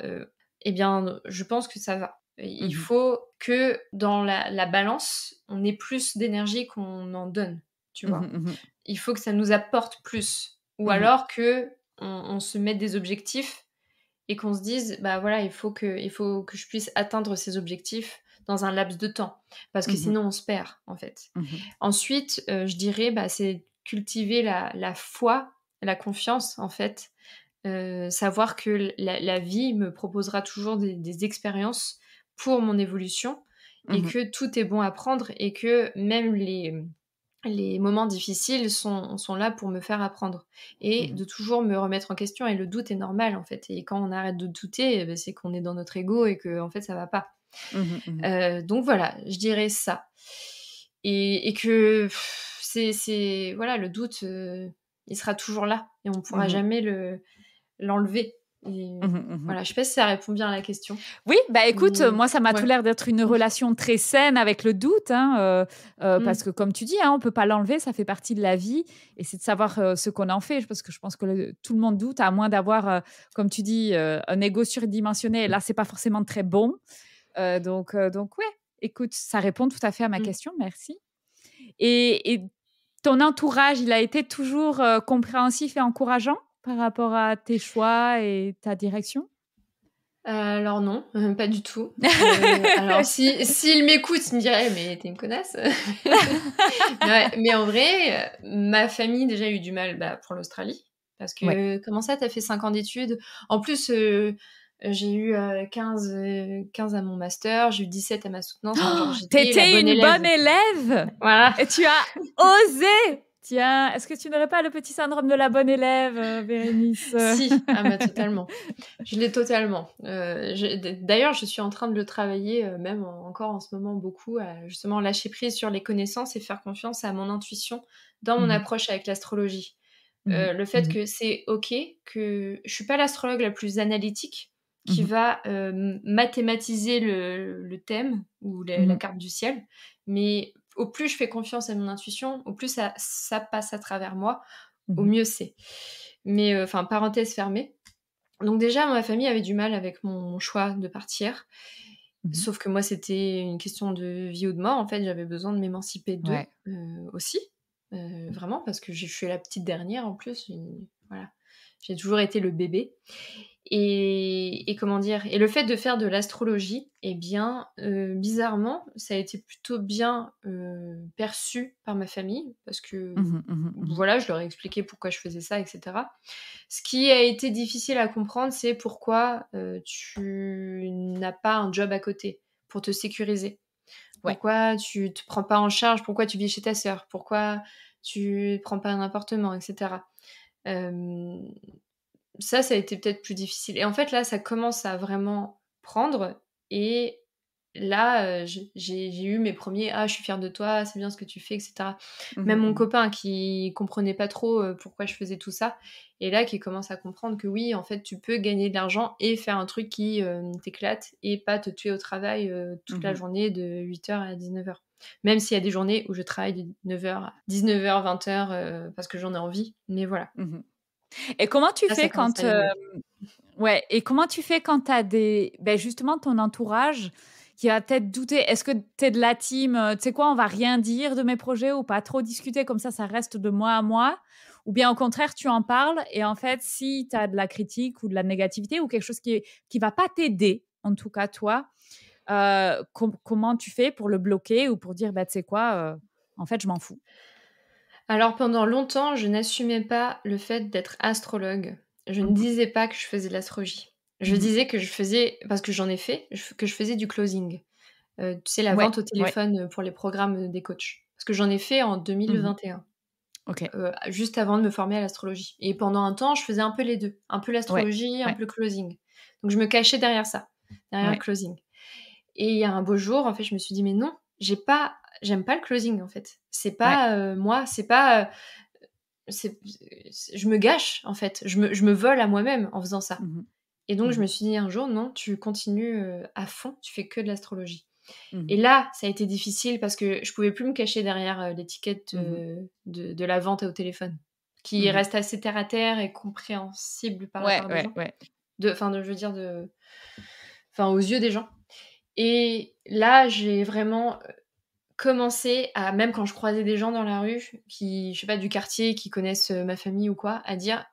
[SPEAKER 2] eh bien, je pense que ça va. Il
[SPEAKER 3] Mmh.
[SPEAKER 2] faut que dans la balance, on ait plus d'énergie qu'on en donne, tu
[SPEAKER 3] Mmh
[SPEAKER 2] vois?
[SPEAKER 3] mh. Mmh.
[SPEAKER 2] Il faut que ça nous apporte plus ou
[SPEAKER 3] Mmh.
[SPEAKER 2] alors qu'on se mette des objectifs et qu'on se dise: «Bah, voilà, il faut que je puisse atteindre ces objectifs dans un laps de temps». Parce que
[SPEAKER 3] Mmh.
[SPEAKER 2] sinon on se perd, en fait.
[SPEAKER 3] Mmh.
[SPEAKER 2] Ensuite, je dirais, bah, c'est cultiver la foi, la confiance, en fait, savoir que la vie me proposera toujours des expériences pour mon évolution et
[SPEAKER 3] Mmh.
[SPEAKER 2] que tout est bon à prendre et que même les moments difficiles sont là pour me faire apprendre et
[SPEAKER 3] Mmh.
[SPEAKER 2] de toujours me remettre en question et le doute est normal, en fait et quand on arrête de douter, eh beh, c'est qu'on est dans notre ego et qu'en fait ça va pas.
[SPEAKER 3] Mmh. Mmh.
[SPEAKER 2] Donc voilà, je dirais ça et que c'est voilà, le doute, il sera toujours là et on pourra
[SPEAKER 3] Mmh.
[SPEAKER 2] jamais l'enlever et
[SPEAKER 3] Mmh. Mmh.
[SPEAKER 2] voilà, je sais pas si ça répond bien à la question,
[SPEAKER 3] Oui, bah, écoute,
[SPEAKER 2] mais
[SPEAKER 3] moi, ça m'a tout
[SPEAKER 2] ouais.
[SPEAKER 3] l'air d'être une relation très saine avec le doute, hein, parce
[SPEAKER 2] Mmh.
[SPEAKER 3] que comme tu dis, hein, on peut pas l'enlever, ça fait partie de la vie et c'est de savoir, ce qu'on en fait. Parce que je pense que tout le monde doute, à moins d'avoir, comme tu dis, un ego surdimensionné et là, c'est pas forcément très bon. Donc ouais, écoute, ça répond tout à fait à ma
[SPEAKER 2] Mmh.
[SPEAKER 3] question, merci et ton entourage, il a été toujours, compréhensif et encourageant par rapport à tes choix et ta direction?
[SPEAKER 2] Alors non, pas du tout. Alors si s'il m'écoute, il me dirait: «Mais tu es une connasse». Mais en vrai, ma famille déjà a eu du mal, bah, pour l'Australie parce
[SPEAKER 3] Ouais.
[SPEAKER 2] que: «Comment ça, tu as fait 5 ans d'études?» En plus, j'ai eu, 15 à mon master, j'ai eu 17 à ma soutenance, enfin genre
[SPEAKER 3] Tu
[SPEAKER 2] j'étais la
[SPEAKER 3] étais
[SPEAKER 2] bonne
[SPEAKER 3] une
[SPEAKER 2] élève.
[SPEAKER 3] bonne élève
[SPEAKER 2] Voilà.
[SPEAKER 3] et tu as osé! Tiens, est-ce que tu n'aurais pas le petit syndrome de la bonne élève, Bérénice?
[SPEAKER 2] Si, ah bah totalement. Je l'ai totalement. D'ailleurs, je suis en train de le travailler, même encore en ce moment beaucoup, à justement lâcher prise sur les connaissances et faire confiance à mon intuition dans mon
[SPEAKER 3] Mmh mh.
[SPEAKER 2] approche avec l'astrologie.
[SPEAKER 3] Mmh mh.
[SPEAKER 2] Le fait
[SPEAKER 3] Mmh mh.
[SPEAKER 2] que c'est OK, que je suis pas l'astrologue la plus analytique, qui
[SPEAKER 3] Mmh.
[SPEAKER 2] va mathématiser le thème ou la
[SPEAKER 3] Mmh.
[SPEAKER 2] carte du ciel. Mais au plus je fais confiance à mon intuition, au plus ça passe à travers moi, au
[SPEAKER 3] Mmh.
[SPEAKER 2] mieux c'est. Mais enfin, parenthèse fermée. Donc déjà, ma famille avait du mal avec mon choix de partir.
[SPEAKER 3] Mmh.
[SPEAKER 2] Sauf que moi, c'était une question de vie ou de mort. En fait, j'avais besoin de m'émanciper d'eux
[SPEAKER 3] Ouais.
[SPEAKER 2] aussi. Vraiment, parce que je suis la petite dernière en plus. Voilà. J'ai toujours été le bébé. Et comment dire? Et le fait de faire de l'astrologie, eh bien, bizarrement, ça a été plutôt bien, perçu par ma famille parce que,
[SPEAKER 3] Mmh. Mmh. Mmh.
[SPEAKER 2] voilà, je leur ai expliqué pourquoi je faisais ça et cetera. Ce qui a été difficile à comprendre, c'est pourquoi, tu n'as pas un job à côté pour te sécuriser.
[SPEAKER 3] Ouais.
[SPEAKER 2] Pourquoi tu te prends pas en charge? Pourquoi tu vis chez ta sœur? Pourquoi tu prends pas un appartement et cetera? Hem Ça a été peut-être plus difficile et en fait, là, ça commence à vraiment prendre et là, j'ai eu mes premiers: «Ah, je suis fière de toi, c'est bien ce que tu fais» et cetera.
[SPEAKER 3] Mmh.
[SPEAKER 2] Même mon
[SPEAKER 3] Mmh.
[SPEAKER 2] copain qui comprenait pas trop, pourquoi je faisais tout ça et là, qui commence à comprendre que oui, en fait, tu peux gagner de l'argent et faire un truc qui, t'éclate et pas te tuer au travail, toute la
[SPEAKER 3] Mmh.
[SPEAKER 2] journée de 8h à 19h. Même s'il y a des journées où je travaille de 9h à 19h-20h, parce que j'en ai envie, mais voilà.
[SPEAKER 3] Mmh. Et comment tu
[SPEAKER 2] Là, ça
[SPEAKER 3] fais
[SPEAKER 2] commence à
[SPEAKER 3] quand,
[SPEAKER 2] aller mieux.
[SPEAKER 3] ouais, et comment tu fais quand tu as justement ton entourage qui va peut-être douter? Est-ce que tu es de la team, «Tu sais quoi? On va rien dire de mes projets ou pas trop discuter, comme ça reste de moi à moi», ou bien au contraire tu en parles et en fait si tu as de la critique ou de la négativité ou quelque chose qui va pas t'aider, en tout cas toi, comment tu fais pour le bloquer ou pour dire: «Bah, tu sais quoi? En fait je m'en fous»?
[SPEAKER 2] Alors pendant longtemps, je n'assumais pas le fait d'être astrologue. Je ne
[SPEAKER 3] Mmh.
[SPEAKER 2] disais pas que je faisais de l'astrologie. Je
[SPEAKER 3] Mmh.
[SPEAKER 2] disais que je faisais, parce que j'en ai fait, que je faisais du closing. Tu sais, la
[SPEAKER 3] Ouais,
[SPEAKER 2] vente au
[SPEAKER 3] ouais.
[SPEAKER 2] téléphone pour les programmes des coachs. Parce que j'en ai fait en
[SPEAKER 3] Mmh.
[SPEAKER 2] 2021,
[SPEAKER 3] OK.
[SPEAKER 2] juste avant de me former à l'astrologie. Et pendant un temps, je faisais un peu les deux, un peu
[SPEAKER 3] Ouais,
[SPEAKER 2] l'astrologie, un
[SPEAKER 3] ouais,
[SPEAKER 2] peu le closing. Donc je me cachais derrière ça, derrière le
[SPEAKER 3] ouais.
[SPEAKER 2] closing. Et il y a un beau jour, en fait, je me suis dit: «Mais non, j'aime pas le closing, en fait. C'est
[SPEAKER 3] Ouais.
[SPEAKER 2] pas, moi, c'est pas, je me gâche, en fait. Je me vole à moi-même en faisant ça».
[SPEAKER 3] Mmh mh.
[SPEAKER 2] Et donc je
[SPEAKER 3] Mmh.
[SPEAKER 2] me suis dit un jour: «Non, tu continues, à fond, tu fais que de l'astrologie». Et
[SPEAKER 3] Mmh.
[SPEAKER 2] là, ça a été difficile parce que je pouvais plus me cacher derrière, l'étiquette,
[SPEAKER 3] Mmh.
[SPEAKER 2] de la vente au téléphone, qui
[SPEAKER 3] Mmh.
[SPEAKER 2] reste assez terre à terre et compréhensible par la
[SPEAKER 3] Ouais,
[SPEAKER 2] part des
[SPEAKER 3] ouais,
[SPEAKER 2] gens.
[SPEAKER 3] ouais.
[SPEAKER 2] Je veux dire aux yeux des gens. Et là, j'ai vraiment, commencé à, même quand je croisais des gens dans la rue qui, je sais pas, du quartier, qui connaissent, ma famille ou quoi, à dire: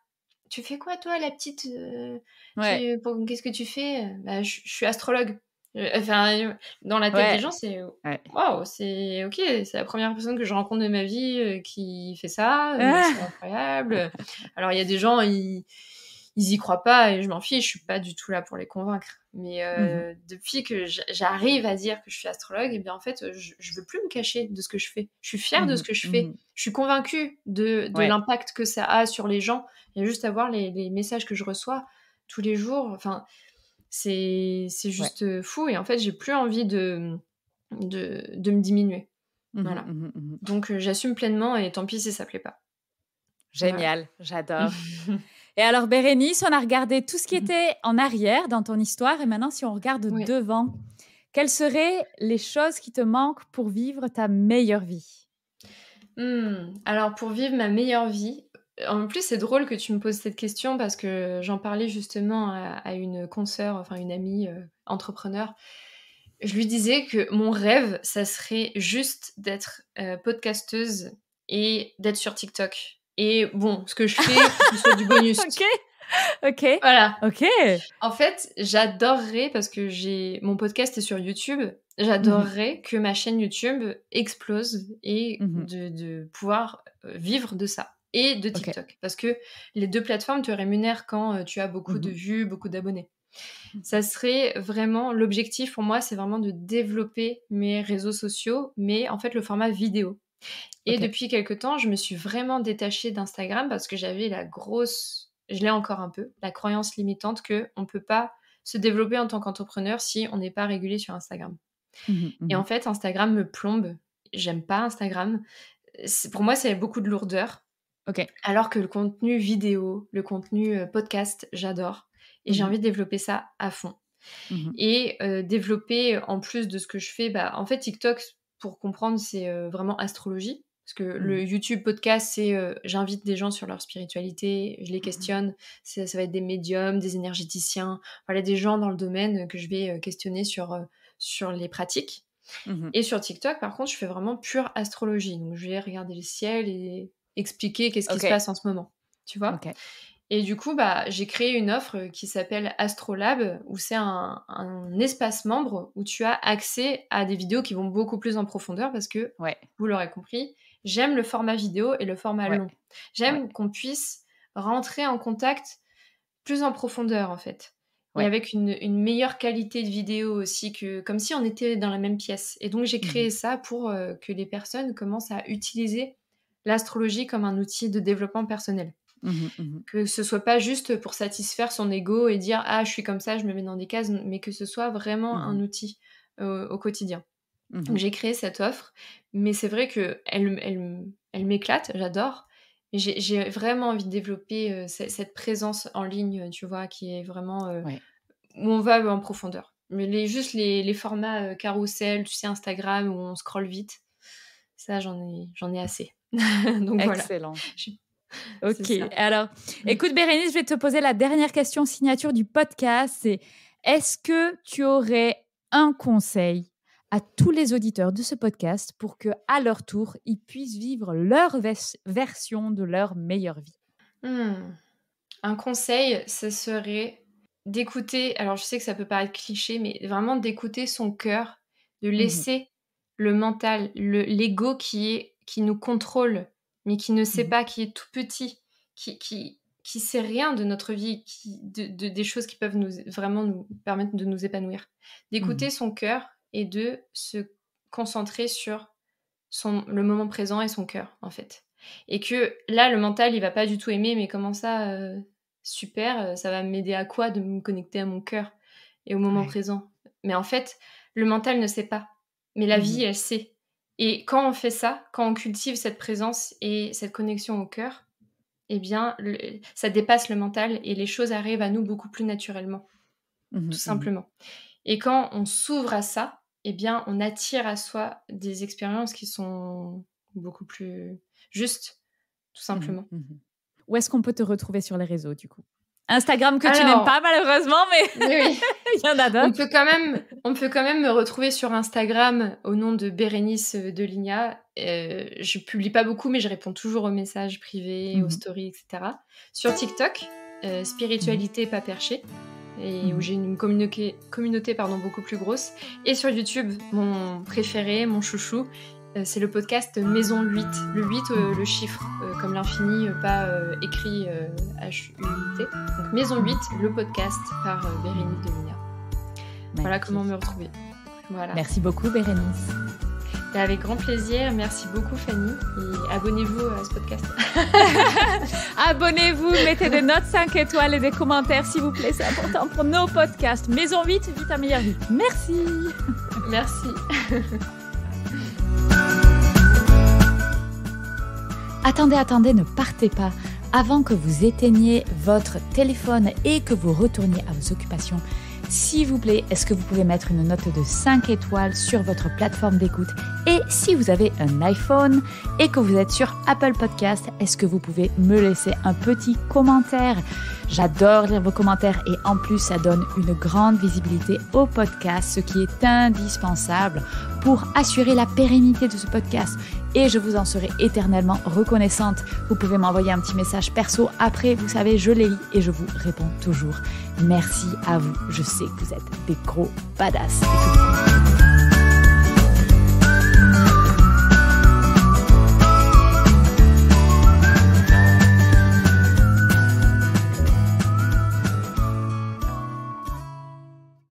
[SPEAKER 2] «Tu fais quoi toi la petite,
[SPEAKER 3] Ouais,
[SPEAKER 2] qu'est-ce que tu fais?» «Bah, je suis astrologue». Dans la tête des
[SPEAKER 3] ouais,
[SPEAKER 2] gens, c'est
[SPEAKER 3] ouais.
[SPEAKER 2] waouh, c'est OK, c'est la première personne que je rencontre de ma vie, qui fait ça, c'est
[SPEAKER 3] Ah!
[SPEAKER 2] incroyable. Alors il y a des gens, ils y croient pas et je m'en fiche, je suis pas du tout là pour les convaincre. Mais
[SPEAKER 3] Mmh mh.
[SPEAKER 2] depuis que j'arrive à dire que je suis astrologue, et bien en fait, je veux plus me cacher de ce que je fais. Je suis fière de
[SPEAKER 3] Mmh
[SPEAKER 2] ce
[SPEAKER 3] mh.
[SPEAKER 2] que je fais.
[SPEAKER 3] Mmh.
[SPEAKER 2] Je suis convaincue de
[SPEAKER 3] Ouais,
[SPEAKER 2] l'impact que ça a sur les gens. Il y a juste à voir les messages que je reçois tous les jours. Enfin, c'est
[SPEAKER 3] ouais.
[SPEAKER 2] juste, fou, et en fait, j'ai plus envie de me diminuer.
[SPEAKER 3] Mmh mh.
[SPEAKER 2] Voilà.
[SPEAKER 3] Mmh mh. Mmh.
[SPEAKER 2] Donc j'assume pleinement et tant pis si ça plaît pas. Voilà.
[SPEAKER 3] Génial, j'adore. Et alors Bérénice, on a regardé tout ce qui était en arrière dans ton histoire et maintenant si on regarde
[SPEAKER 2] Ouais.
[SPEAKER 3] devant, quelles seraient les choses qui te manquent pour vivre ta meilleure vie?
[SPEAKER 2] Alors pour vivre ma meilleure vie, en plus c'est drôle que tu me poses cette question parce que j'en parlais justement à une consoeur, enfin une amie, entrepreneur. Je lui disais que mon rêve, ça serait juste d'être, podcasteuse et d'être sur TikTok. Et bon, ce que je fais, que ce soit du bonus.
[SPEAKER 3] OK, OK,
[SPEAKER 2] Voilà.
[SPEAKER 3] OK.
[SPEAKER 2] En fait, j'adorerais, parce que j'ai mon podcast est sur YouTube,
[SPEAKER 3] Mmh mh.
[SPEAKER 2] j'adorerais que ma chaîne YouTube explose et
[SPEAKER 3] Mmh mh.
[SPEAKER 2] de pouvoir, vivre de ça et de
[SPEAKER 3] OK.
[SPEAKER 2] TikTok. Parce que les 2 plateformes te rémunèrent quand, tu as beaucoup
[SPEAKER 3] Mmh
[SPEAKER 2] de
[SPEAKER 3] mh.
[SPEAKER 2] vues, beaucoup d'abonnés. Ça serait vraiment l'objectif pour moi, c'est vraiment de développer mes réseaux sociaux, mais en fait le format vidéo. Et
[SPEAKER 3] OK.
[SPEAKER 2] depuis quelque temps, je me suis vraiment détachée d'Instagram parce que j'avais je l'ai encore un peu, la croyance limitante que on peut pas se développer en tant qu'entrepreneur si on n'est pas régulier sur Instagram.
[SPEAKER 3] Mmh mh.
[SPEAKER 2] Et
[SPEAKER 3] Mmh
[SPEAKER 2] en
[SPEAKER 3] mh.
[SPEAKER 2] fait, Instagram me plombe. J'aime pas Instagram. Pour moi, c'est beaucoup de lourdeur.
[SPEAKER 3] OK.
[SPEAKER 2] Alors que le contenu vidéo, le contenu, podcast, j'adore. Et j'ai envie de développer ça à fond. Et développer, en plus de ce que je fais, en fait, TikTok, pour comprendre, c'est vraiment astrologie. Parce que le YouTube podcast, c'est j'invite des gens sur leur spiritualité, je les questionne. Ça va être des médiums, des énergéticiens, voilà, des gens dans le domaine que je vais questionner sur les pratiques. Et sur TikTok, par contre, je fais vraiment pure astrologie. Donc, je vais regarder le ciel et expliquer qu'est-ce qui se passe en ce moment. Tu vois ? Et du coup, j'ai créé une offre qui s'appelle Astrolab, où c'est un espace membre où tu as accès à des vidéos qui vont beaucoup plus en profondeur parce que, vous l'aurez compris, j'aime le format vidéo et le format long. J'aime qu'on puisse rentrer en contact plus en profondeur, en fait. Et avec une meilleure qualité de vidéo aussi, comme si on était dans la même pièce. Et donc, j'ai créé ça pour que les personnes commencent à utiliser l'astrologie comme un outil de développement personnel. Que ce soit pas juste pour satisfaire son ego et dire « Ah, je suis comme ça, je me mets dans des cases », mais que ce soit vraiment un outil au quotidien. Donc, j'ai créé cette offre, mais c'est vrai qu'elle m'éclate, j'adore. J'ai vraiment envie de développer cette présence en ligne, tu vois, qui est vraiment où on va en profondeur. Mais juste les formats carrousel, tu sais, Instagram, où on scrolle vite, ça, j'en ai assez. Donc
[SPEAKER 3] excellent. Voilà. Ok, alors, écoute Bérénice, je vais te poser la dernière question signature du podcast. C'est, est-ce que tu aurais un conseil à tous les auditeurs de ce podcast pour qu'à leur tour, ils puissent vivre leur version de leur meilleure vie?
[SPEAKER 2] Un conseil, ce serait d'écouter, alors je sais que ça peut paraître cliché, mais vraiment d'écouter son cœur, de laisser le mental, l'ego qui nous contrôle, mais qui ne sait pas, qui est tout petit, qui sait rien de notre vie, des choses qui peuvent vraiment nous permettre de nous épanouir. D'écouter son cœur et de se concentrer sur le moment présent et son cœur, en fait. Et que là, le mental, il va pas du tout aimer, mais comment ça, super, ça va m'aider à quoi de me connecter à mon cœur et au moment présent? Mais en fait, le mental ne sait pas, mais la vie, elle sait. Et quand on fait ça, quand on cultive cette présence et cette connexion au cœur, eh bien, ça dépasse le mental et les choses arrivent à nous beaucoup plus naturellement, tout simplement. Et quand on s'ouvre à ça, eh bien, on attire à soi des expériences qui sont beaucoup plus justes, tout simplement.
[SPEAKER 3] Où est-ce qu'on peut te retrouver sur les réseaux, du coup? Instagram que tu n'aimes pas, malheureusement, mais
[SPEAKER 2] oui.
[SPEAKER 3] Il y en a d'autres.
[SPEAKER 2] On peut quand même me retrouver sur Instagram au nom de Bérénice Deligna. Je publie pas beaucoup, mais je réponds toujours aux messages privés, aux stories, etc. Sur TikTok, Spiritualité pas perchée, et où j'ai une communauté beaucoup plus grosse. Et sur YouTube, mon préféré, mon chouchou, c'est le podcast Maison 8. Le 8, le chiffre, comme l'infini, pas écrit H-U-I-T. Donc Maison 8, le podcast par Bérénice Deligna. Voilà comment me retrouver. Voilà.
[SPEAKER 3] Merci beaucoup Bérénice.
[SPEAKER 2] Avec grand plaisir. Merci beaucoup Fanny. Et abonnez-vous à ce podcast.
[SPEAKER 3] Abonnez-vous, mettez des notes 5 étoiles et des commentaires s'il vous plaît. C'est important pour nos podcasts. Maison 8, vite à meilleure vie. Merci.
[SPEAKER 2] Merci.
[SPEAKER 1] Attendez, ne partez pas. Avant que vous éteigniez votre téléphone et que vous retourniez à vos occupations, s'il vous plaît, est-ce que vous pouvez mettre une note de 5 étoiles sur votre plateforme d'écoute? Et si vous avez un iPhone et que vous êtes sur Apple Podcast, est-ce que vous pouvez me laisser un petit commentaire? J'adore lire vos commentaires et en plus, ça donne une grande visibilité au podcast, ce qui est indispensable pour assurer la pérennité de ce podcast. Et je vous en serai éternellement reconnaissante. Vous pouvez m'envoyer un petit message perso. Après, vous savez, je les lis et je vous réponds toujours. Merci à vous. Je sais que vous êtes des gros badass.